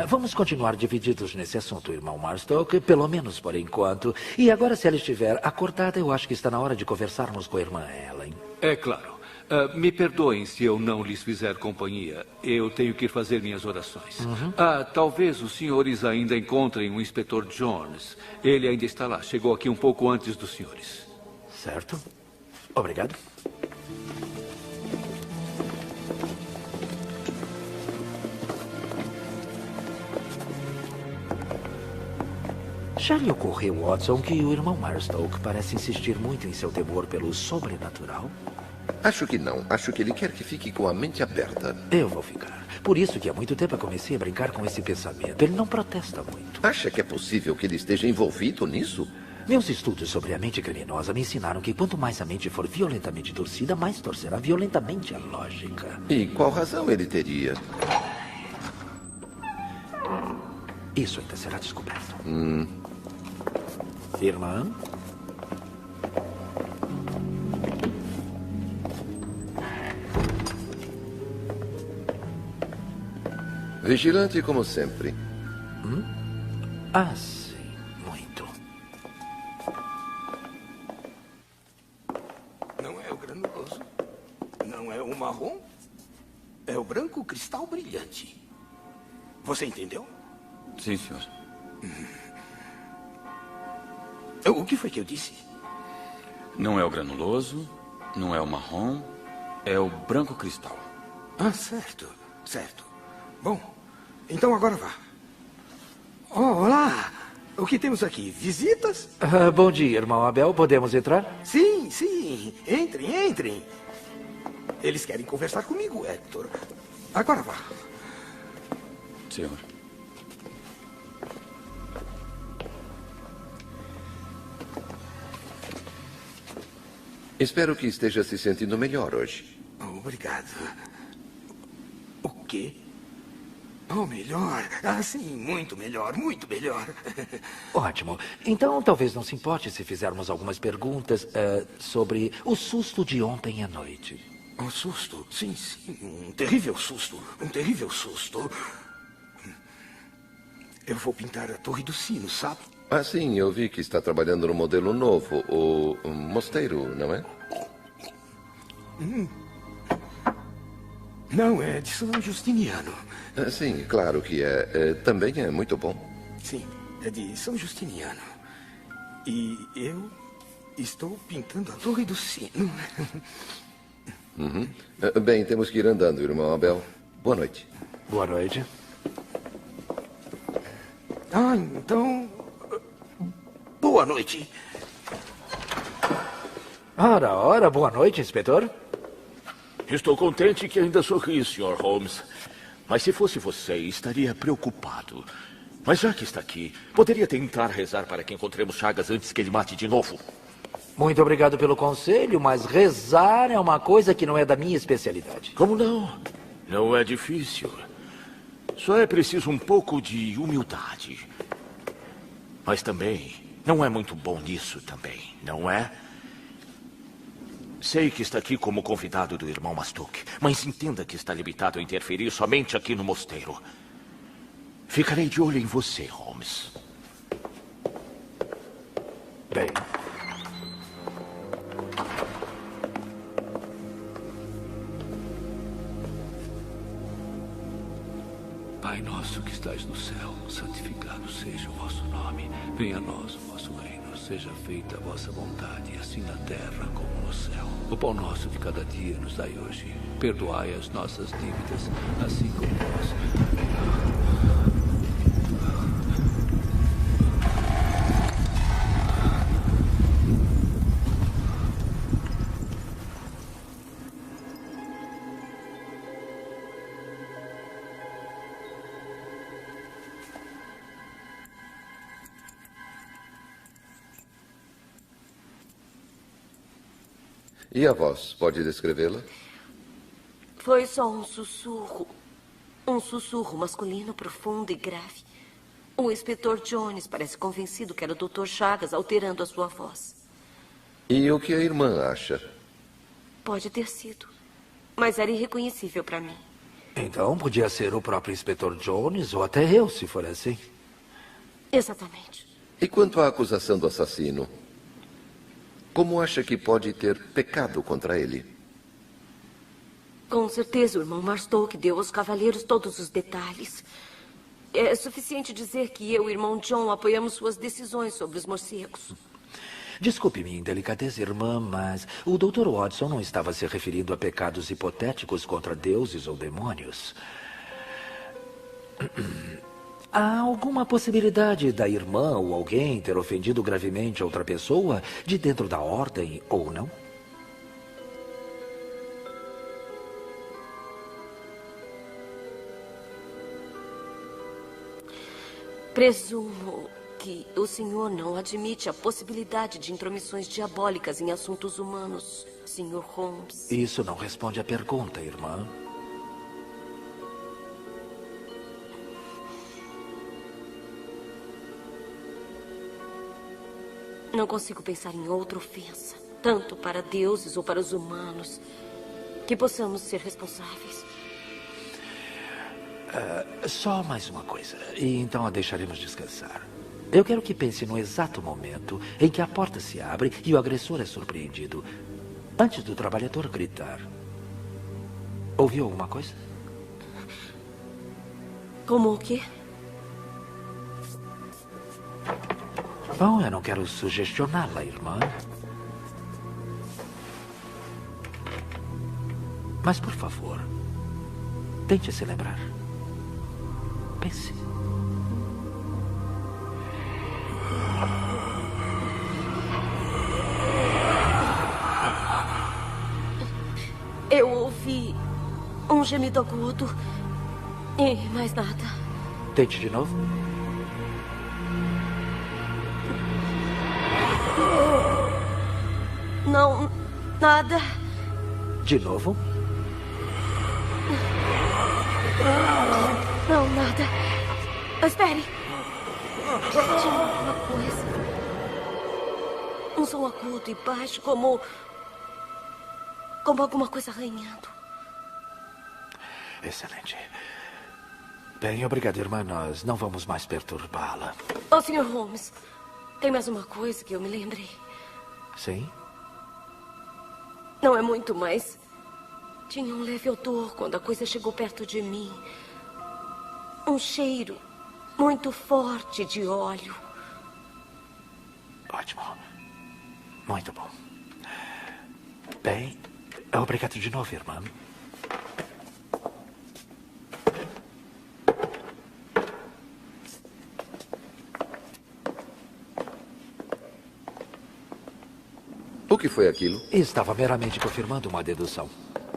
Vamos continuar divididos nesse assunto, irmão Marstoke, pelo menos por enquanto. E agora, se ela estiver acordada, eu acho que está na hora de conversarmos com a irmã Ellen. É claro. Me perdoem se eu não lhes fizer companhia. Eu tenho que ir fazer minhas orações. Talvez os senhores ainda encontrem o inspetor Jones. Ele ainda está lá. Chegou aqui um pouco antes dos senhores. Certo. Obrigado. Já lhe ocorreu, Watson, que o irmão Marstoke parece insistir muito em seu temor pelo sobrenatural? Acho que não. Acho que ele quer que fique com a mente aberta. Eu vou ficar. Por isso que há muito tempo eu comecei a brincar com esse pensamento. Ele não protesta muito. Acha que é possível que ele esteja envolvido nisso? Meus estudos sobre a mente criminosa me ensinaram que quanto mais a mente for violentamente torcida, mais torcerá violentamente a lógica. E qual razão ele teria? Isso ainda será descoberto. Irmã? Vigilante como sempre. Sim, muito. Não é o granuloso. Não é o marrom. É o branco cristal brilhante. Você entendeu? Sim, senhor. O que foi que eu disse? Não é o granuloso, não é o marrom, é o branco cristal. Certo, certo. Bom, então agora vá. Olá! O que temos aqui? Visitas? Bom dia, irmão Abel. Podemos entrar? Sim, sim. Entrem, entrem. Eles querem conversar comigo, Hector. Agora vá. Senhor. Espero que esteja se sentindo melhor hoje. Obrigado. O quê? Melhor. Sim, muito melhor, muito melhor. Ótimo. Então, talvez não se importe se fizermos algumas perguntas sobre o susto de ontem à noite. Um susto? Sim, sim. Um terrível susto. Um terrível susto. Eu vou pintar a Torre do Sino, sabe? Sim, eu vi que está trabalhando no modelo novo, o mosteiro, não é? Não, é de São Justiniano. Sim, claro que é. Também é muito bom. Sim, é de São Justiniano. E eu estou pintando a Torre do Sino. Bem, temos que ir andando, irmão Abel. Boa noite. Boa noite. Então... Boa noite. Ora, boa noite, inspetor. Estou contente que ainda sorri, Sr. Holmes. Mas se fosse você, estaria preocupado. Mas já que está aqui, poderia tentar rezar para que encontremos Chagas antes que ele mate de novo. Muito obrigado pelo conselho, mas rezar é uma coisa que não é da minha especialidade. Como não? Não é difícil. Só é preciso um pouco de humildade. Mas também, não é muito bom nisso também, não é? Sei que está aqui como convidado do irmão Marstoke, mas entenda que está limitado a interferir somente aqui no mosteiro. Ficarei de olho em você, Holmes. Bem... Pai nosso que estais no céu, santificado seja o vosso nome. Venha a nós o vosso reino. Seja feita a vossa vontade, assim na terra como no céu. O pão nosso de cada dia nos dai hoje. Perdoai as nossas dívidas, assim como nós... E a voz, pode descrevê-la? Foi só um sussurro. Um sussurro masculino profundo e grave. O inspetor Jones parece convencido que era o Dr. Chagas alterando a sua voz. E o que a irmã acha? Pode ter sido, mas era irreconhecível para mim. Então, podia ser o próprio inspetor Jones ou até eu, se for assim. Exatamente. E quanto à acusação do assassino? Como acha que pode ter pecado contra ele? Com certeza o irmão Marstoke deu aos cavaleiros todos os detalhes. É suficiente dizer que eu e o irmão John apoiamos suas decisões sobre os morcegos. Desculpe minha indelicadeza, irmã, mas o Dr. Watson não estava se referindo a pecados hipotéticos contra deuses ou demônios. Há alguma possibilidade da irmã ou alguém ter ofendido gravemente outra pessoa de dentro da ordem ou não? Presumo que o senhor não admite a possibilidade de intromissões diabólicas em assuntos humanos, Sr. Holmes. Isso não responde à pergunta, irmã. Não consigo pensar em outra ofensa, tanto para deuses ou para os humanos, que possamos ser responsáveis. Só mais uma coisa, e então a deixaremos descansar. Eu quero que pense no exato momento em que a porta se abre e o agressor é surpreendido, antes do trabalhador gritar. Ouviu alguma coisa? Como o quê? Bom, eu não quero sugestioná-la, irmã. Mas, por favor, tente se lembrar. Pense. Eu ouvi um gemido agudo e mais nada. Tente de novo. Não, nada. De novo. Não, nada. Espere. Tinha alguma coisa. Um som agudo e baixo, como alguma coisa arranhando. Excelente. Bem, obrigado, irmã. Nós não vamos mais perturbá-la. Oh, Sr. Holmes, tem mais uma coisa que eu me lembrei. Sim? Não é muito, mas tinha um leve odor quando a coisa chegou perto de mim. Um cheiro muito forte de óleo. Ótimo. Muito bom. Bem, obrigado de novo, irmã. O que foi aquilo? Estava meramente confirmando uma dedução.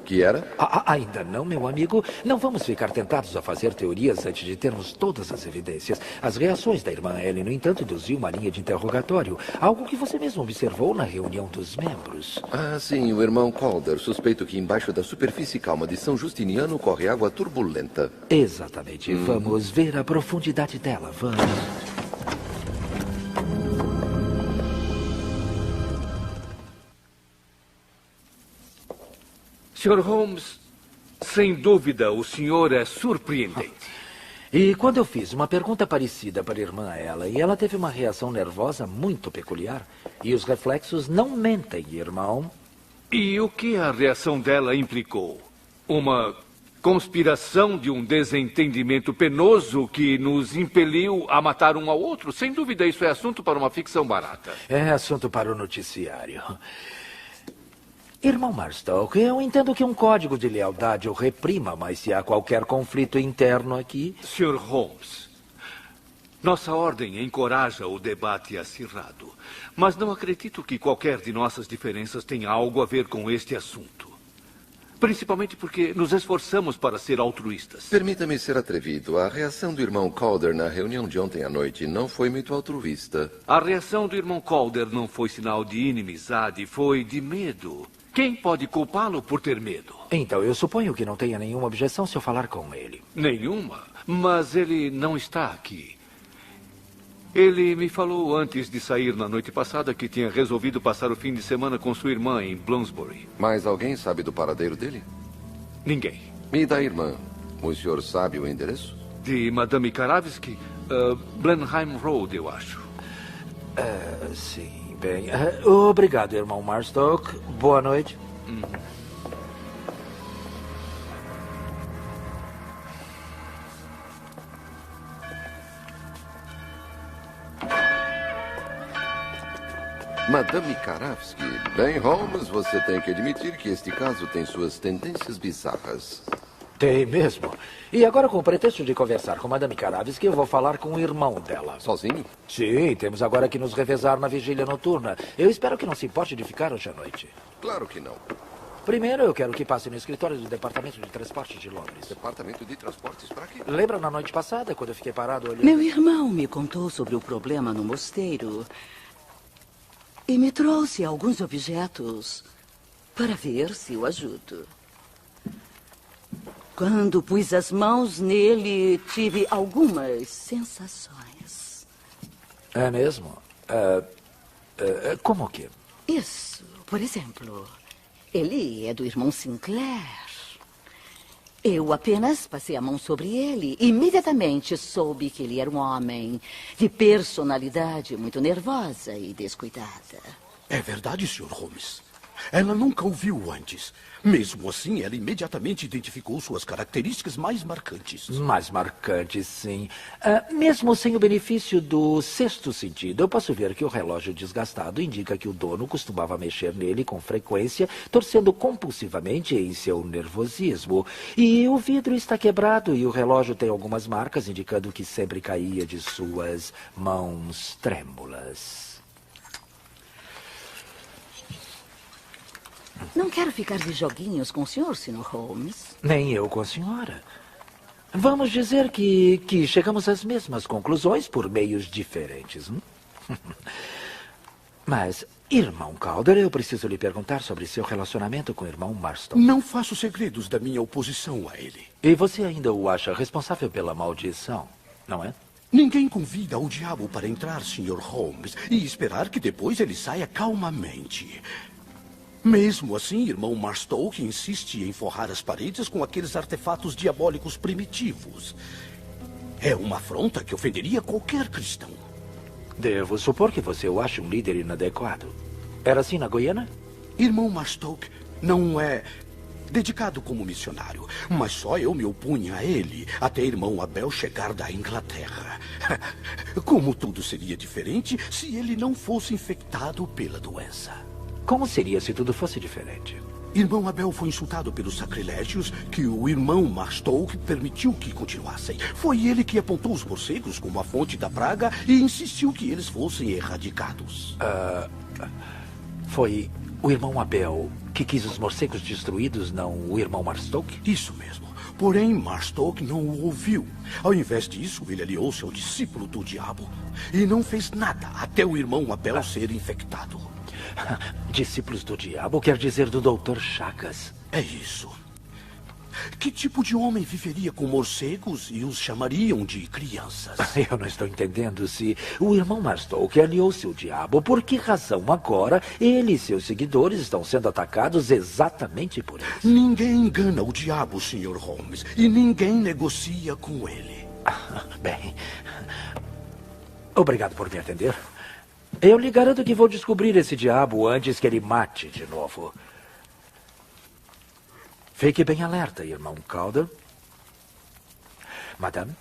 Que era? Ainda não, meu amigo. Não vamos ficar tentados a fazer teorias antes de termos todas as evidências. As reações da irmã Ellie, no entanto, induziu uma linha de interrogatório. Algo que você mesmo observou na reunião dos membros. Ah, sim. O irmão Calder. Suspeito que embaixo da superfície calma de São Justiniano corre água turbulenta. Exatamente. Vamos ver a profundidade dela. Vamos. Sr. Holmes, sem dúvida, o senhor é surpreendente. E quando eu fiz uma pergunta parecida para a irmã Ella, ela teve uma reação nervosa muito peculiar. E os reflexos não mentem, irmão. E o que a reação dela implicou? Uma conspiração de um desentendimento penoso que nos impeliu a matar um ao outro? Sem dúvida, isso é assunto para uma ficção barata. É assunto para o noticiário. Irmão Marstoke, eu entendo que um código de lealdade o reprima, mas se há qualquer conflito interno aqui... Sr. Holmes, nossa ordem encoraja o debate acirrado, mas não acredito que qualquer de nossas diferenças tenha algo a ver com este assunto. Principalmente porque nos esforçamos para ser altruístas. Permita-me ser atrevido. A reação do irmão Calder na reunião de ontem à noite não foi muito altruísta. A reação do irmão Calder não foi sinal de inimizade, foi de medo. Quem pode culpá-lo por ter medo? Então, eu suponho que não tenha nenhuma objeção se eu falar com ele. Nenhuma, mas ele não está aqui. Ele me falou antes de sair na noite passada que tinha resolvido passar o fim de semana com sua irmã em Bloomsbury. Mas alguém sabe do paradeiro dele? Ninguém. E da irmã? O senhor sabe o endereço? De Madame Karavsky? Blenheim Road, eu acho. Sim, bem. Obrigado, irmão Marstoke. Boa noite. Madame Karavsky. Bem, Holmes, você tem que admitir que este caso tem suas tendências bizarras. Tem mesmo. E agora, com o pretexto de conversar com Madame Karavsky, eu vou falar com o irmão dela. Sozinho? Sim, temos agora que nos revezar na vigília noturna. Eu espero que não se importe de ficar hoje à noite. Claro que não. Primeiro, eu quero que passe no escritório do Departamento de Transportes de Londres. Departamento de Transportes para quê? Lembra na noite passada, quando eu fiquei parado olhando? Meu irmão me contou sobre o problema no mosteiro e me trouxe alguns objetos para ver se o ajudo. Quando pus as mãos nele, tive algumas sensações. É mesmo? Como que? Isso, por exemplo, ele é do irmão Sinclair. Eu apenas passei a mão sobre ele e imediatamente soube que ele era um homem de personalidade muito nervosa e descuidada. É verdade, Sr. Holmes. Ela nunca o viu antes. Mesmo assim, ela imediatamente identificou suas características mais marcantes. Mais marcantes, sim. Mesmo sem o benefício do sexto sentido, eu posso ver que o relógio desgastado indica que o dono costumava mexer nele com frequência, torcendo compulsivamente em seu nervosismo. E o vidro está quebrado e o relógio tem algumas marcas indicando que sempre caía de suas mãos trêmulas. Não quero ficar de joguinhos com o senhor, Sr. Holmes. Nem eu com a senhora. Vamos dizer que chegamos às mesmas conclusões por meios diferentes. Mas, irmão Calder, eu preciso lhe perguntar sobre seu relacionamento com o irmão Marston. Não faço segredos da minha oposição a ele. E você ainda o acha responsável pela maldição, não é? Ninguém convida o diabo para entrar, Sr. Holmes, e esperar que depois ele saia calmamente. Mesmo assim, irmão Marstoke insiste em forrar as paredes com aqueles artefatos diabólicos primitivos. É uma afronta que ofenderia qualquer cristão. Devo supor que você o acha um líder inadequado. Era assim na Guiana? Irmão Marstoke não é dedicado como missionário, mas só eu me opunha a ele até irmão Abel chegar da Inglaterra. Como tudo seria diferente se ele não fosse infectado pela doença? Como seria se tudo fosse diferente? Irmão Abel foi insultado pelos sacrilégios que o irmão Marstoke permitiu que continuassem. Foi ele que apontou os morcegos como a fonte da praga e insistiu que eles fossem erradicados. Foi o irmão Abel que quis os morcegos destruídos, não o irmão Marstoke? Isso mesmo. Porém, Marstoke não o ouviu. Ao invés disso, ele aliou-se ao discípulo do diabo e não fez nada até o irmão Abel ser infectado. Discípulos do diabo quer dizer do Dr. Chagas. É isso. Que tipo de homem viveria com morcegos e os chamariam de crianças? Eu não estou entendendo se o irmão Marstoke aliou-se ao diabo. Por que razão agora ele e seus seguidores estão sendo atacados exatamente por isso? Ninguém engana o diabo, Sr. Holmes, e ninguém negocia com ele. Bem, obrigado por me atender. Eu lhe garanto que vou descobrir esse diabo antes que ele mate de novo. Fique bem alerta, irmão Calder. Madame,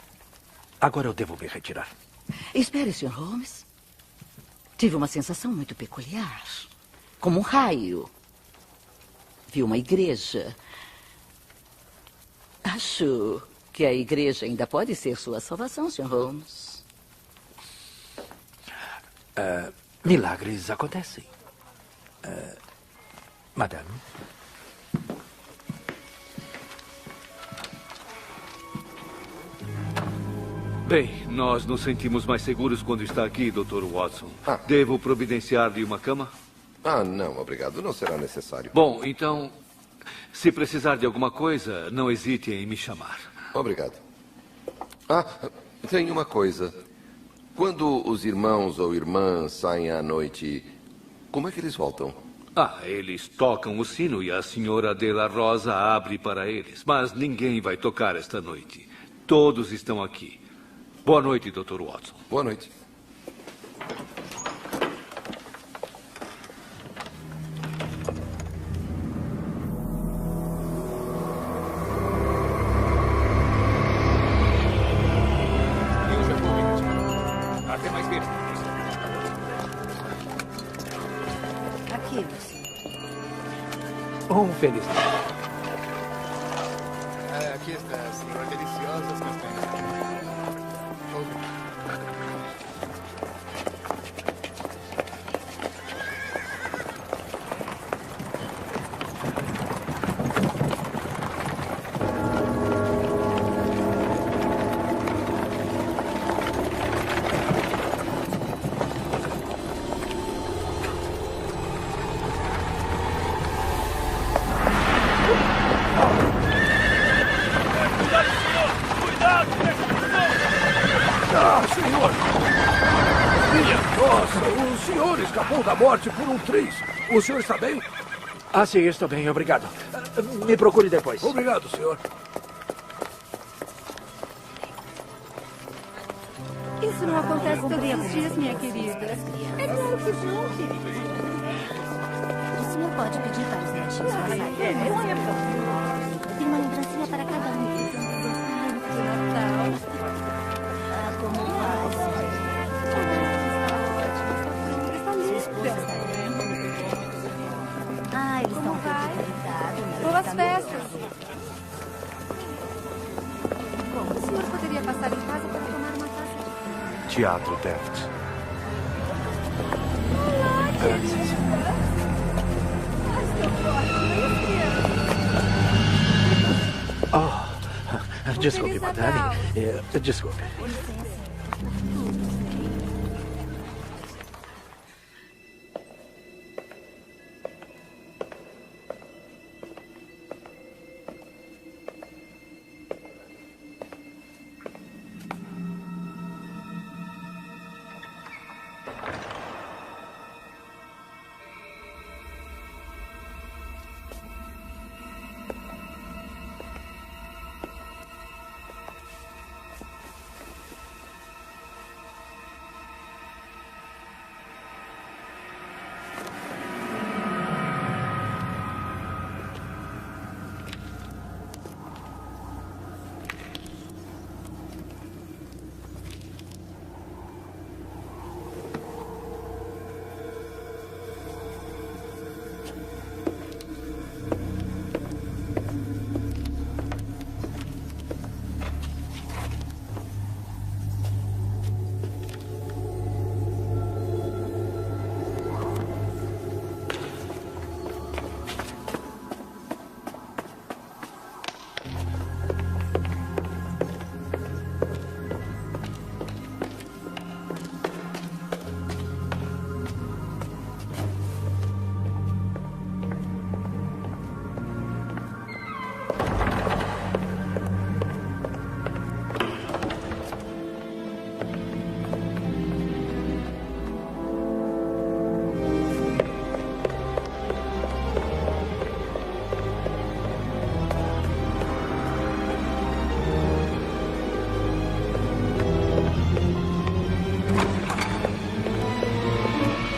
agora eu devo me retirar. Espere, Sr. Holmes. Tive uma sensação muito peculiar. Como um raio. Vi uma igreja. Acho que a igreja ainda pode ser sua salvação, Sr. Holmes. Milagres acontecem. Madame. Bem, nós nos sentimos mais seguros quando está aqui, Dr. Watson. Devo providenciar-lhe uma cama? Não, obrigado. Não será necessário. Bom, então, se precisar de alguma coisa, não hesite em me chamar. Obrigado. Tem uma coisa. Quando os irmãos ou irmãs saem à noite, como é que eles voltam? Eles tocam o sino e a senhora de la Rosa abre para eles. Mas ninguém vai tocar esta noite. Todos estão aqui. Boa noite, Dr. Watson. Boa noite. Até mais ver. Aqui, meu senhor. Feliz Natal. Aqui está, senhor. Deliciosas castanhas. Senhor! Minha nossa, o senhor escapou da morte por um triz. O senhor está bem? Sim, estou bem, obrigado. Me procure depois. Obrigado, senhor. Isso não acontece todos os dias, minha querida. É claro que não, querida. O senhor pode pedir para os netinhos passarem. Tem uma lembrancinha para cada um. De Natal. Como vai, Sua esposa está bem? Eles estão todos deitados, né? Boas Tá festas. melhor. O senhor poderia passar em casa para tomar uma taça de... Teatro Taft. Desculpe, madame. Desculpe.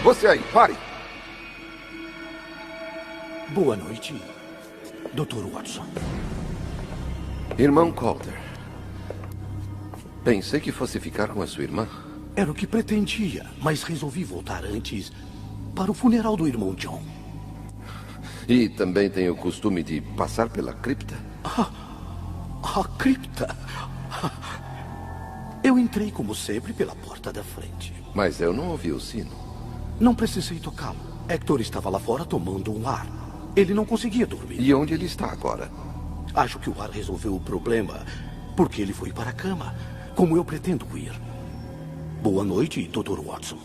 Você aí, pare! Boa noite, Dr. Watson. Irmão Calder. Pensei que fosse ficar com a sua irmã. Era o que pretendia, mas resolvi voltar antes para o funeral do irmão John. E também tem o costume de passar pela cripta? A cripta? Eu entrei, como sempre, pela porta da frente. Mas eu não ouvi o sino. Não precisei tocá-lo. Hector estava lá fora tomando um ar. Ele não conseguia dormir. E onde ele está agora? Acho que o ar resolveu o problema, porque ele foi para a cama, como eu pretendo ir. Boa noite, Dr. Watson.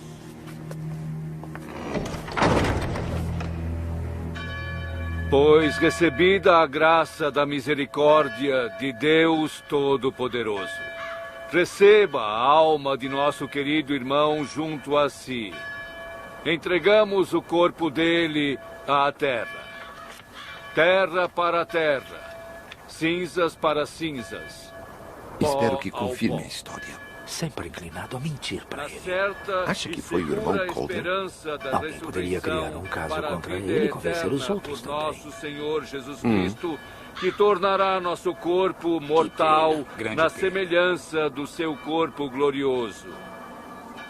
Pois recebida a graça da misericórdia de Deus Todo-Poderoso receba a alma de nosso querido irmão junto a si. Entregamos o corpo dele à terra. Terra para terra. Cinzas para cinzas. Espero que confirme a história. Sempre inclinado a mentir para ele. Acha que foi o irmão Calder? Alguém poderia criar um caso contra ele e convencer os outros também. Nosso Senhor Jesus Cristo, que tornará nosso corpo mortal na semelhança do seu corpo glorioso.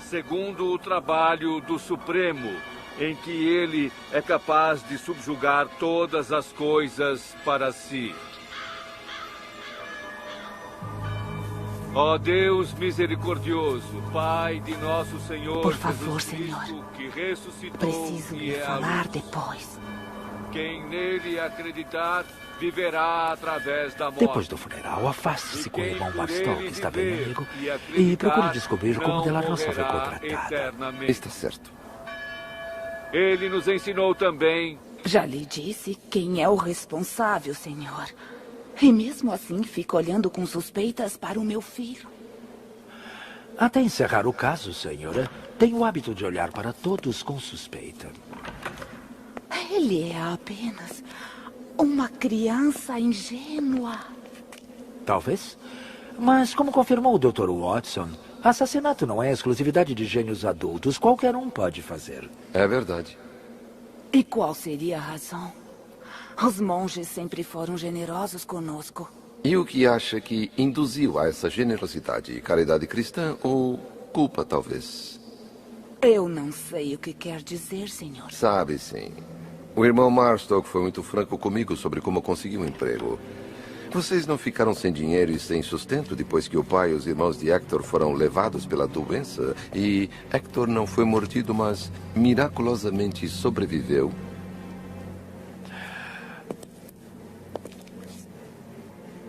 Segundo o trabalho do Supremo, em que ele é capaz de subjugar todas as coisas para si. Ó Deus misericordioso, Pai de nosso Senhor Por favor, Jesus Cristo, Senhor. que ressuscitou Preciso e lhe é a falar luz. depois. Quem nele acreditar, viverá através da morte. Depois do funeral, afaste-se com o irmão por Baston, ele está bem, viver amigo? e E acreditar, procure descobrir como não Della Rosa foi morrerá contratada. eternamente. Está certo. Ele nos ensinou também. Já lhe disse quem é o responsável, senhor. E mesmo assim fica olhando com suspeitas para o meu filho. Até encerrar o caso, senhora, tenho o hábito de olhar para todos com suspeita. Ele é apenas uma criança ingênua. Talvez. Mas, como confirmou o Dr. Watson, assassinato não é exclusividade de gênios adultos. Qualquer um pode fazer. É verdade. E qual seria a razão? Os monges sempre foram generosos conosco. E o que acha que induziu a essa generosidade? Caridade cristã ou culpa, talvez? Eu não sei o que quer dizer, senhor. Sabe, sim. O irmão Marstock foi muito franco comigo sobre como conseguir um emprego. Vocês não ficaram sem dinheiro e sem sustento depois que o pai e os irmãos de Hector foram levados pela doença? E Hector não foi mordido, mas miraculosamente sobreviveu?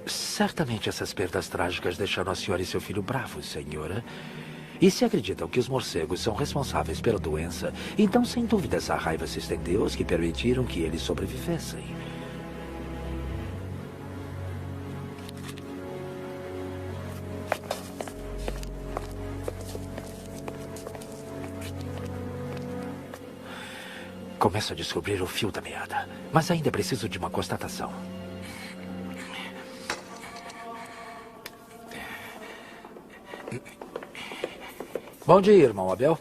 Certamente essas perdas trágicas deixaram a senhora e seu filho bravos, senhora. E se acreditam que os morcegos são responsáveis pela doença, então sem dúvida essa raiva se estendeu aos que permitiram que eles sobrevivessem. Começo a descobrir o fio da meada, mas ainda preciso de uma constatação. Bom dia, irmão Abel.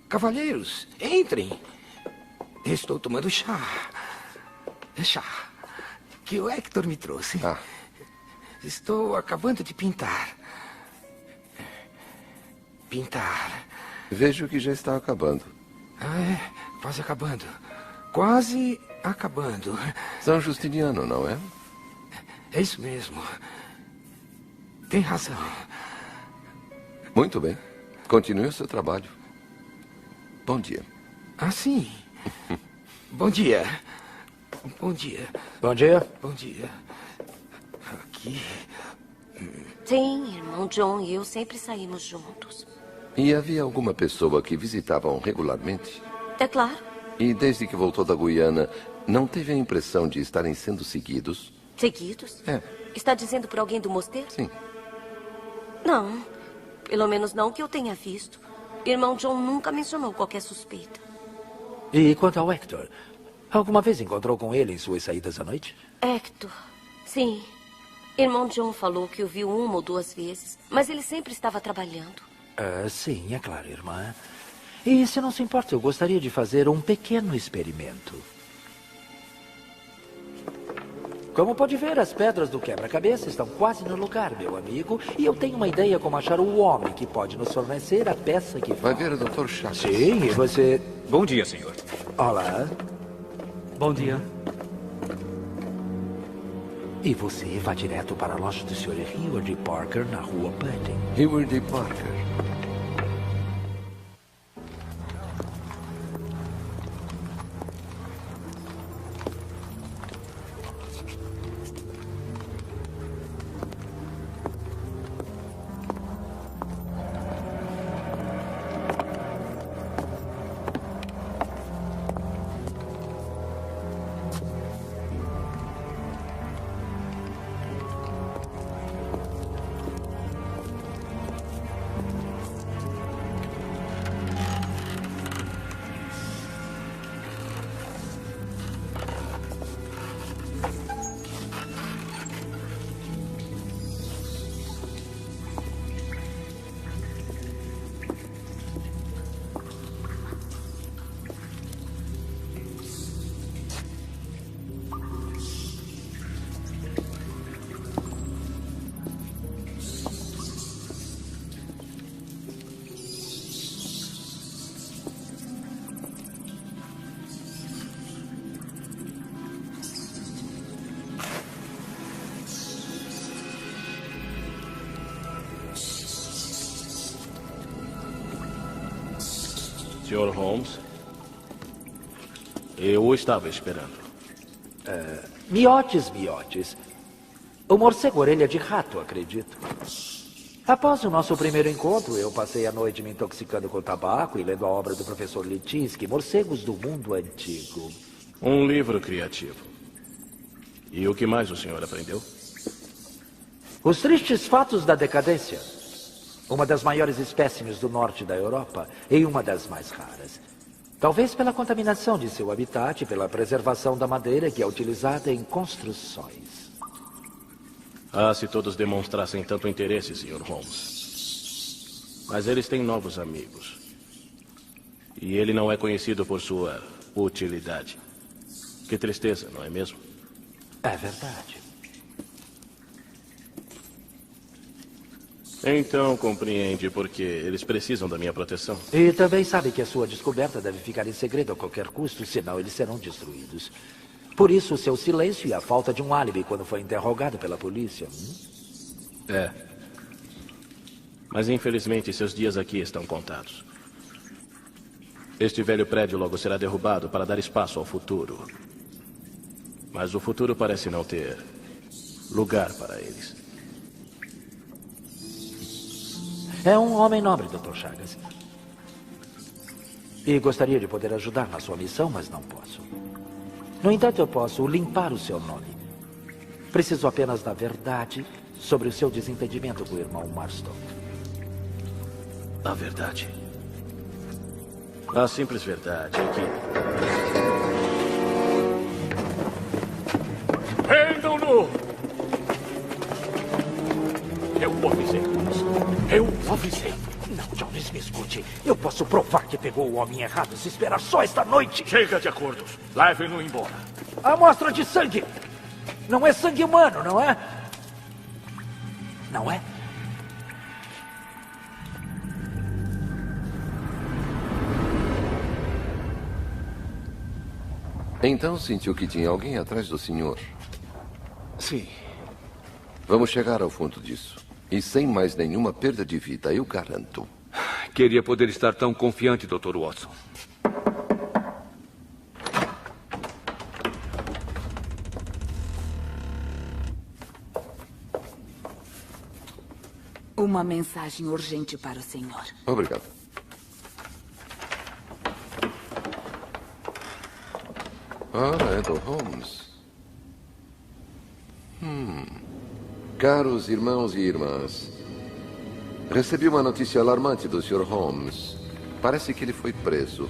Cavalheiros, entrem. Estou tomando chá. Chá. Que o Hector me trouxe. Estou acabando de pintar. Pintar. Vejo que já está acabando. Quase acabando. Quase acabando. São Justiniano, não é? É isso mesmo. Tem razão. Muito bem. Continue o seu trabalho. Bom dia. Sim. Bom dia. Bom dia. Bom dia. Bom dia. Aqui. Sim, irmão John e eu sempre saímos juntos. E havia alguma pessoa que visitavam regularmente? É claro. E desde que voltou da Guiana, não teve a impressão de estarem sendo seguidos? Seguidos? É. Está dizendo por alguém do mosteiro? Sim. Não. Pelo menos não que eu tenha visto. Irmão John nunca mencionou qualquer suspeita. E quanto ao Hector? Alguma vez encontrou com ele em suas saídas à noite? Hector? Sim. Irmão John falou que o viu 1 ou 2 vezes, mas ele sempre estava trabalhando. Sim, é claro, irmã. E se não se importa, eu gostaria de fazer um pequeno experimento. Como pode ver, as pedras do quebra-cabeça estão quase no lugar, meu amigo. E eu tenho uma ideia como achar o homem que pode nos fornecer a peça que vai ver o Dr. Chagas. Sim, e você... Bom dia, senhor. Olá. Bom dia. E você vai direto para a loja do Sr. Heward Parker na rua Budding. Heward Parker. Sr. Holmes, eu o estava esperando. Miotes. O morcego orelha de rato, acredito. Após o nosso primeiro encontro, eu passei a noite me intoxicando com tabaco e lendo a obra do professor Litinsky, Morcegos do Mundo Antigo. Um livro criativo. E o que mais o senhor aprendeu? Os tristes fatos da decadência. Uma das maiores espécimes do norte da Europa e uma das mais raras. Talvez pela contaminação de seu habitat e pela preservação da madeira que é utilizada em construções. Ah, se todos demonstrassem tanto interesse, Sr. Holmes. Mas eles têm novos amigos. E ele não é conhecido por sua utilidade. Que tristeza, não é mesmo? É verdade. Então compreende por que eles precisam da minha proteção. E também sabe que a sua descoberta deve ficar em segredo a qualquer custo, senão eles serão destruídos. Por isso, o seu silêncio e a falta de um álibi quando foi interrogado pela polícia. É. Mas infelizmente seus dias aqui estão contados. Este velho prédio logo será derrubado para dar espaço ao futuro. Mas o futuro parece não ter lugar para eles. É um homem nobre, Dr. Chagas. E gostaria de poder ajudar na sua missão, mas não posso. No entanto, eu posso limpar o seu nome. Preciso apenas da verdade sobre o seu desentendimento com o irmão Marston. A verdade? A simples verdade é que... Prendam-no! Eu o avisei. Eu o avisei. Não, Jones, me escute. Eu posso provar que pegou o homem errado se esperar só esta noite. Chega de acordos. Levem-no embora. Amostra de sangue. Não é sangue humano, não é? Não é? Então sentiu que tinha alguém atrás do senhor? Sim. Vamos chegar ao fundo disso. E sem mais nenhuma perda de vida, eu garanto. Queria poder estar tão confiante, Dr. Watson. Uma mensagem urgente para o senhor. Obrigado. É do Holmes. Caros irmãos e irmãs, recebi uma notícia alarmante do Sr. Holmes. Parece que ele foi preso.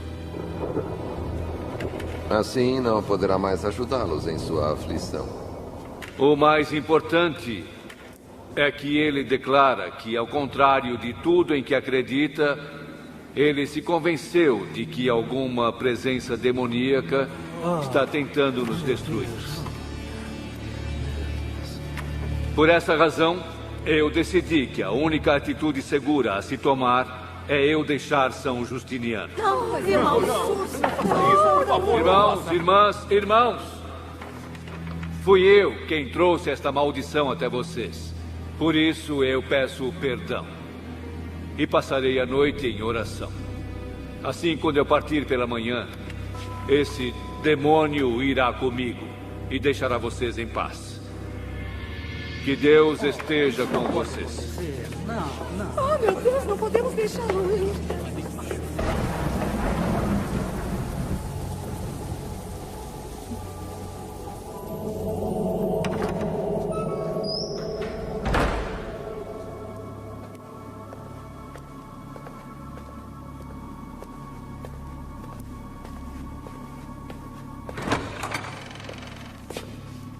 Assim, não poderá mais ajudá-los em sua aflição. O mais importante é que ele declara que, ao contrário de tudo em que acredita, ele se convenceu de que alguma presença demoníaca está tentando nos destruir. Por essa razão, eu decidi que a única atitude segura a se tomar é eu deixar São Justiniano. Não, irmão, Irmãos, fui eu quem trouxe esta maldição até vocês. Por isso eu peço perdão. E passarei a noite em oração. Assim, quando eu partir pela manhã, esse demônio irá comigo e deixará vocês em paz. Que Deus esteja com vocês. Oh, meu Deus, não podemos deixá-lo ir.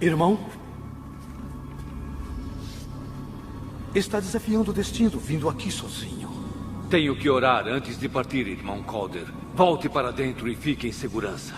Irmão? Está desafiando o destino, vindo aqui sozinho. Tenho que orar antes de partir, irmão Calder. Volte para dentro e fique em segurança.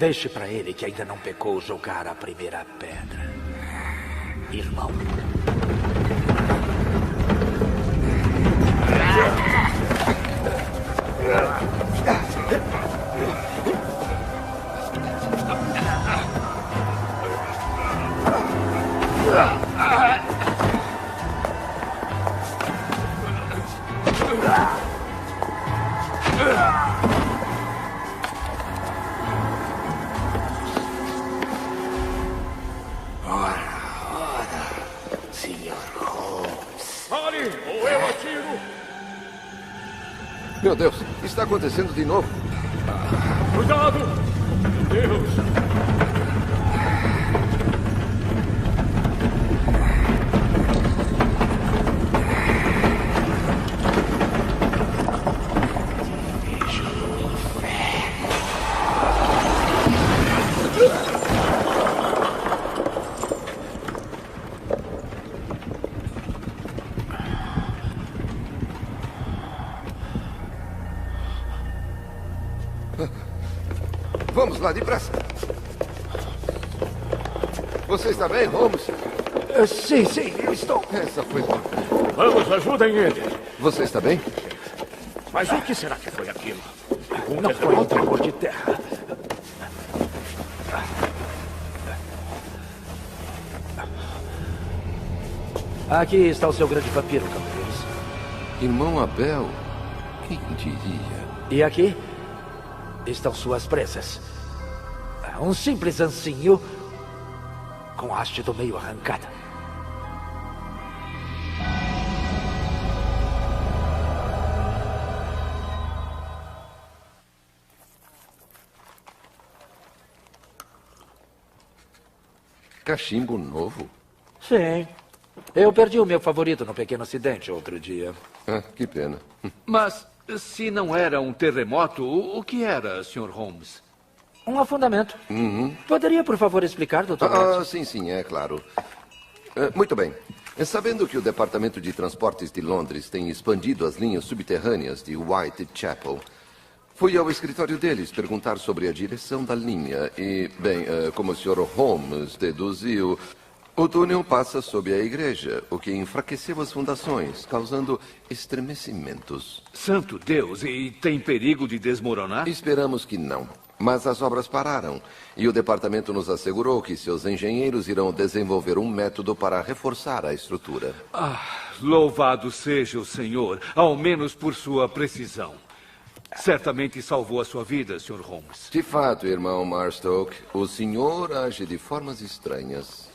Deixe para ele que ainda não pecou jogar a primeira pedra. Irmão. Meu Deus, está acontecendo de novo. Cuidado! Deus! Vamos lá, depressa. Você está bem, Holmes? Sim, eu estou. Essa foi... Vamos, ajudem ele. Você está bem? Mas o que será que foi aquilo? Não foi um tremor de terra. Aqui está o seu grande vampiro, cavaleiros. Irmão Abel, quem diria? E aqui estão suas presas. Um simples ancinho com a haste do meio arrancada. Cachimbo novo? Sim. Eu perdi o meu favorito no pequeno acidente outro dia. Ah, que pena. Mas se não era um terremoto, o que era, Sr. Holmes? Um afundamento. Poderia, por favor, explicar, Dr. Watson? Sim, é claro. Muito bem. Sabendo que o Departamento de Transportes de Londres tem expandido as linhas subterrâneas de Whitechapel, fui ao escritório deles perguntar sobre a direção da linha e, bem, como o Sr. Holmes deduziu, o túnel passa sob a igreja, o que enfraqueceu as fundações, causando estremecimentos. Santo Deus, e tem perigo de desmoronar? Esperamos que não. Mas as obras pararam e o departamento nos assegurou que seus engenheiros irão desenvolver um método para reforçar a estrutura. Louvado seja o Senhor, ao menos por sua precisão. Certamente salvou a sua vida, Sr. Holmes. De fato, irmão Marstoke, o senhor age de formas estranhas.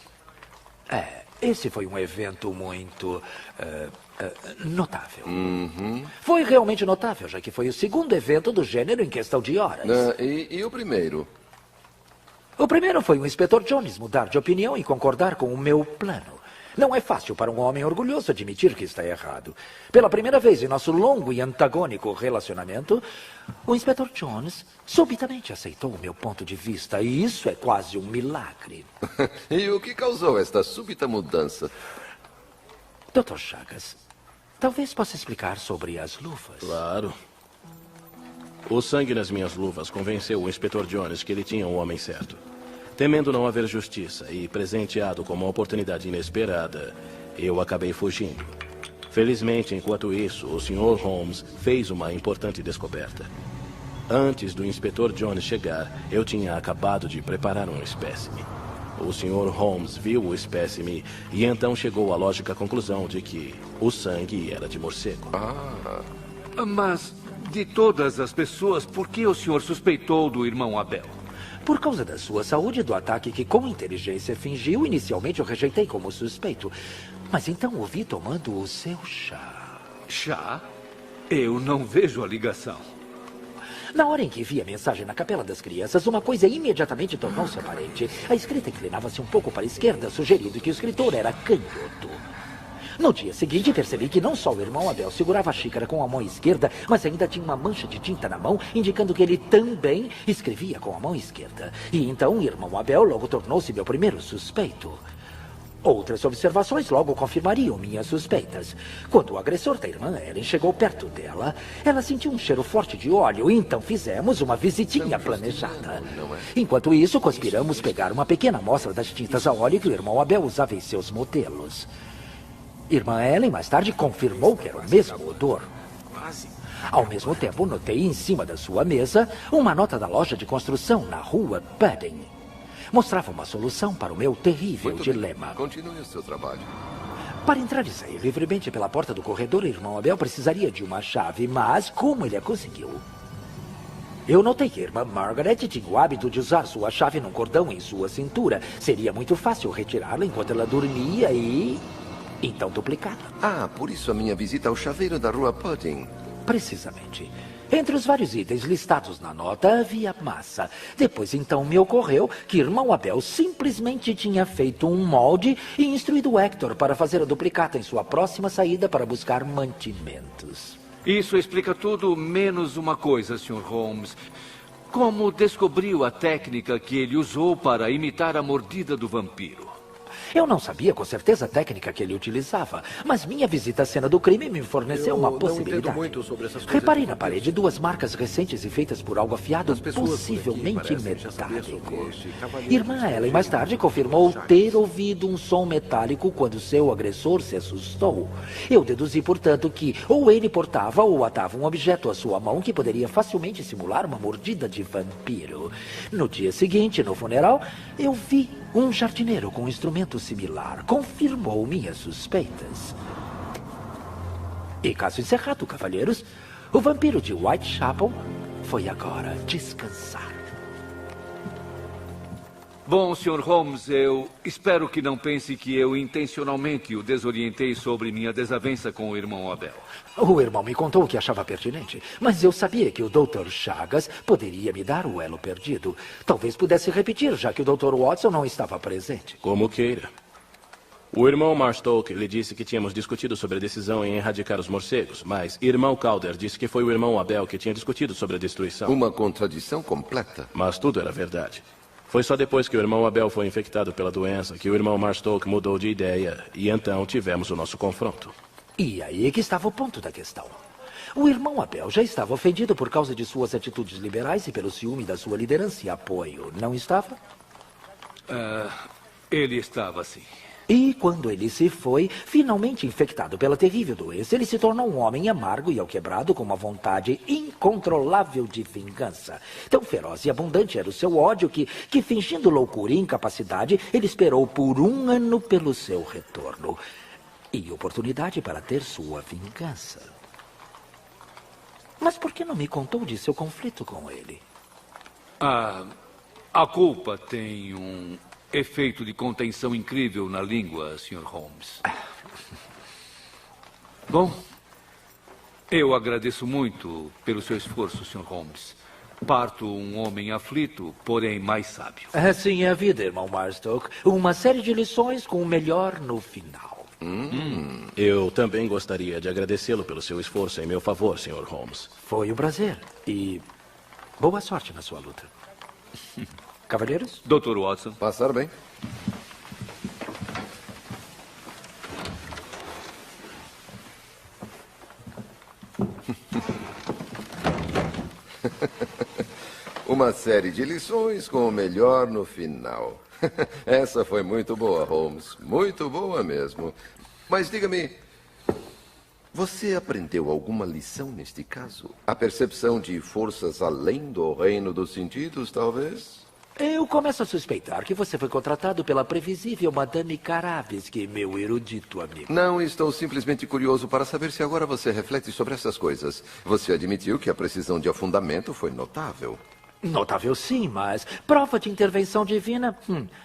Esse foi um evento muito notável. Foi realmente notável, já que foi o segundo evento do gênero em questão de horas. E o primeiro? O primeiro foi o Inspetor Jones mudar de opinião e concordar com o meu plano. Não é fácil para um homem orgulhoso admitir que está errado. Pela primeira vez em nosso longo e antagônico relacionamento, o Inspetor Jones subitamente aceitou o meu ponto de vista, e isso é quase um milagre. E o que causou esta súbita mudança? Dr. Chagas, talvez possa explicar sobre as luvas. Claro. O sangue nas minhas luvas convenceu o Inspetor Jones que ele tinha um homem certo. Temendo não haver justiça e presenteado com uma oportunidade inesperada, eu acabei fugindo. Felizmente, enquanto isso, o Sr. Holmes fez uma importante descoberta. Antes do Inspetor Jones chegar, eu tinha acabado de preparar um espécime. O Sr. Holmes viu o espécime e então chegou à lógica conclusão de que o sangue era de morcego. Mas, de todas as pessoas, por que o senhor suspeitou do irmão Abel? Por causa da sua saúde e do ataque que, com inteligência, fingiu, inicialmente eu rejeitei como suspeito. Mas então o vi tomando o seu chá. Chá? Eu não vejo a ligação. Na hora em que vi a mensagem na Capela das Crianças, uma coisa imediatamente tornou-se aparente. A escrita inclinava-se um pouco para a esquerda, sugerindo que o escritor era canhoto. No dia seguinte, percebi que não só o irmão Abel segurava a xícara com a mão esquerda, mas ainda tinha uma mancha de tinta na mão, indicando que ele também escrevia com a mão esquerda. E então o irmão Abel logo tornou-se meu primeiro suspeito. Outras observações logo confirmariam minhas suspeitas. Quando o agressor da irmã Ellen chegou perto dela, ela sentiu um cheiro forte de óleo, e então fizemos uma visitinha planejada. Enquanto isso, conspiramos pegar uma pequena amostra das tintas a óleo que o irmão Abel usava em seus modelos. Irmã Ellen mais tarde confirmou que era o mesmo odor. Ao mesmo tempo, notei em cima da sua mesa uma nota da loja de construção na rua Pudding. Mostrava uma solução para o meu terrível dilema. Continue o seu trabalho. Para entrar e sair livremente pela porta do corredor, o irmão Abel precisaria de uma chave, mas como ele a conseguiu? Eu notei que a irmã Margaret tinha o hábito de usar sua chave num cordão em sua cintura. Seria muito fácil retirá-la enquanto ela dormia e... então duplicá-la. Ah, por isso a minha visita ao chaveiro da rua Pudding. Precisamente. Entre os vários itens listados na nota havia massa. Depois, então, me ocorreu que irmão Abel simplesmente tinha feito um molde e instruído Hector para fazer a duplicata em sua próxima saída para buscar mantimentos. Isso explica tudo menos uma coisa, Sr. Holmes. Como descobriu a técnica que ele usou para imitar a mordida do vampiro? Eu não sabia com certeza a técnica que ele utilizava, mas minha visita à cena do crime me forneceu uma possibilidade. Eu não entendo muito sobre essas coisas. Reparei na parede 2 marcas recentes e feitas por algo afiado, possivelmente metálico. Irmã Ellen mais tarde confirmou ter ouvido um som metálico quando seu agressor se assustou. Eu deduzi, portanto, que ou ele portava ou atava um objeto à sua mão que poderia facilmente simular uma mordida de vampiro. No dia seguinte, no funeral, eu vi um jardineiro com um instrumento similar. Confirmou minhas suspeitas. E caso encerrado, cavalheiros, o vampiro de Whitechapel foi agora descansar. Bom, Sr. Holmes, eu espero que não pense que eu intencionalmente o desorientei sobre minha desavença com o irmão Abel. O irmão me contou o que achava pertinente, mas eu sabia que o Dr. Chagas poderia me dar o elo perdido. Talvez pudesse repetir, já que o Dr. Watson não estava presente. Como queira. O irmão Marstoke lhe disse que tínhamos discutido sobre a decisão em erradicar os morcegos, mas irmão Calder disse que foi o irmão Abel que tinha discutido sobre a destruição. Uma contradição completa. Mas tudo era verdade. Foi só depois que o irmão Abel foi infectado pela doença que o irmão Marstoke mudou de ideia e então tivemos o nosso confronto. E aí que estava o ponto da questão. O irmão Abel já estava ofendido por causa de suas atitudes liberais e pelo ciúme da sua liderança e apoio, não estava? Ele estava, sim. E quando ele se foi, finalmente infectado pela terrível doença, ele se tornou um homem amargo e alquebrado com uma vontade incontrolável de vingança. Tão feroz e abundante era o seu ódio que fingindo loucura e incapacidade, ele esperou por 1 ano pelo seu retorno. E oportunidade para ter sua vingança. Mas por que não me contou de seu conflito com ele? A culpa tem um efeito de contenção incrível na língua, Sr. Holmes. Bom, eu agradeço muito pelo seu esforço, Sr. Holmes. Parto um homem aflito, porém mais sábio. Assim é a vida, irmão Marstoke. Uma série de lições com o melhor no final. Eu também gostaria de agradecê-lo pelo seu esforço em meu favor, Sr. Holmes. Foi um prazer. E boa sorte na sua luta. Cavalheiros? Dr. Watson. Passar bem. Uma série de lições com o melhor no final. Essa foi muito boa, Holmes. Muito boa mesmo. Mas diga-me, você aprendeu alguma lição neste caso? A percepção de forças além do reino dos sentidos, talvez? Eu começo a suspeitar que você foi contratado pela previsível Madame Karavsky, meu erudito amigo. Não, estou simplesmente curioso para saber se agora você reflete sobre essas coisas. Você admitiu que a precisão de afundamento foi notável. Notável sim, mas prova de intervenção divina?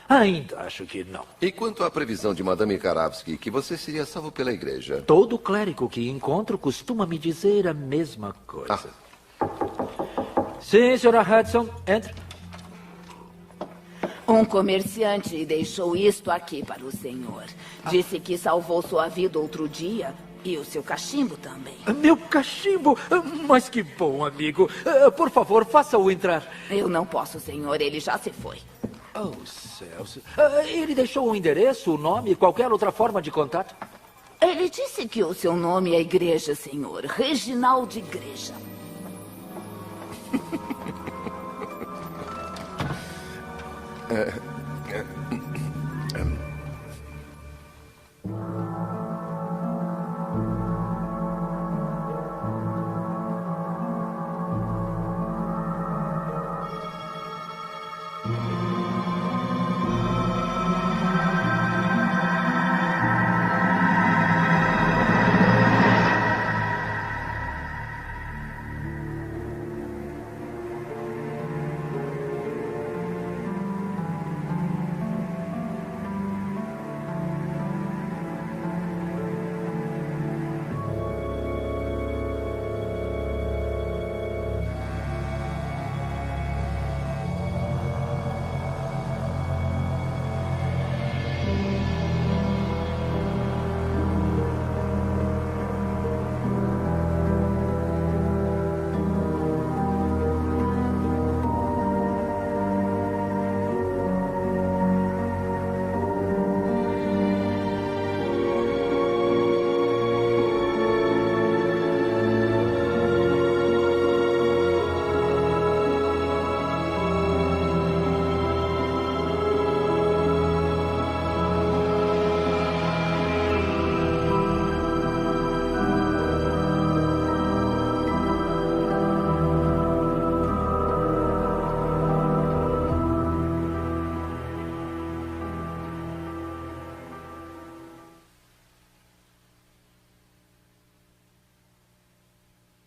Ainda acho que não. E quanto à previsão de Madame Karavsky, que você seria salvo pela igreja? Todo clérigo que encontro costuma me dizer a mesma coisa. Sim, senhora Hudson, entre. Um comerciante deixou isto aqui para o senhor. Disse que salvou sua vida outro dia e o seu cachimbo também. Meu cachimbo? Mas que bom, amigo. Por favor, faça-o entrar. Eu não posso, senhor. Ele já se foi. Oh, céus. Ele deixou um endereço, o nome, qualquer outra forma de contato? Ele disse que o seu nome é Igreja, senhor. Reginaldo Igreja.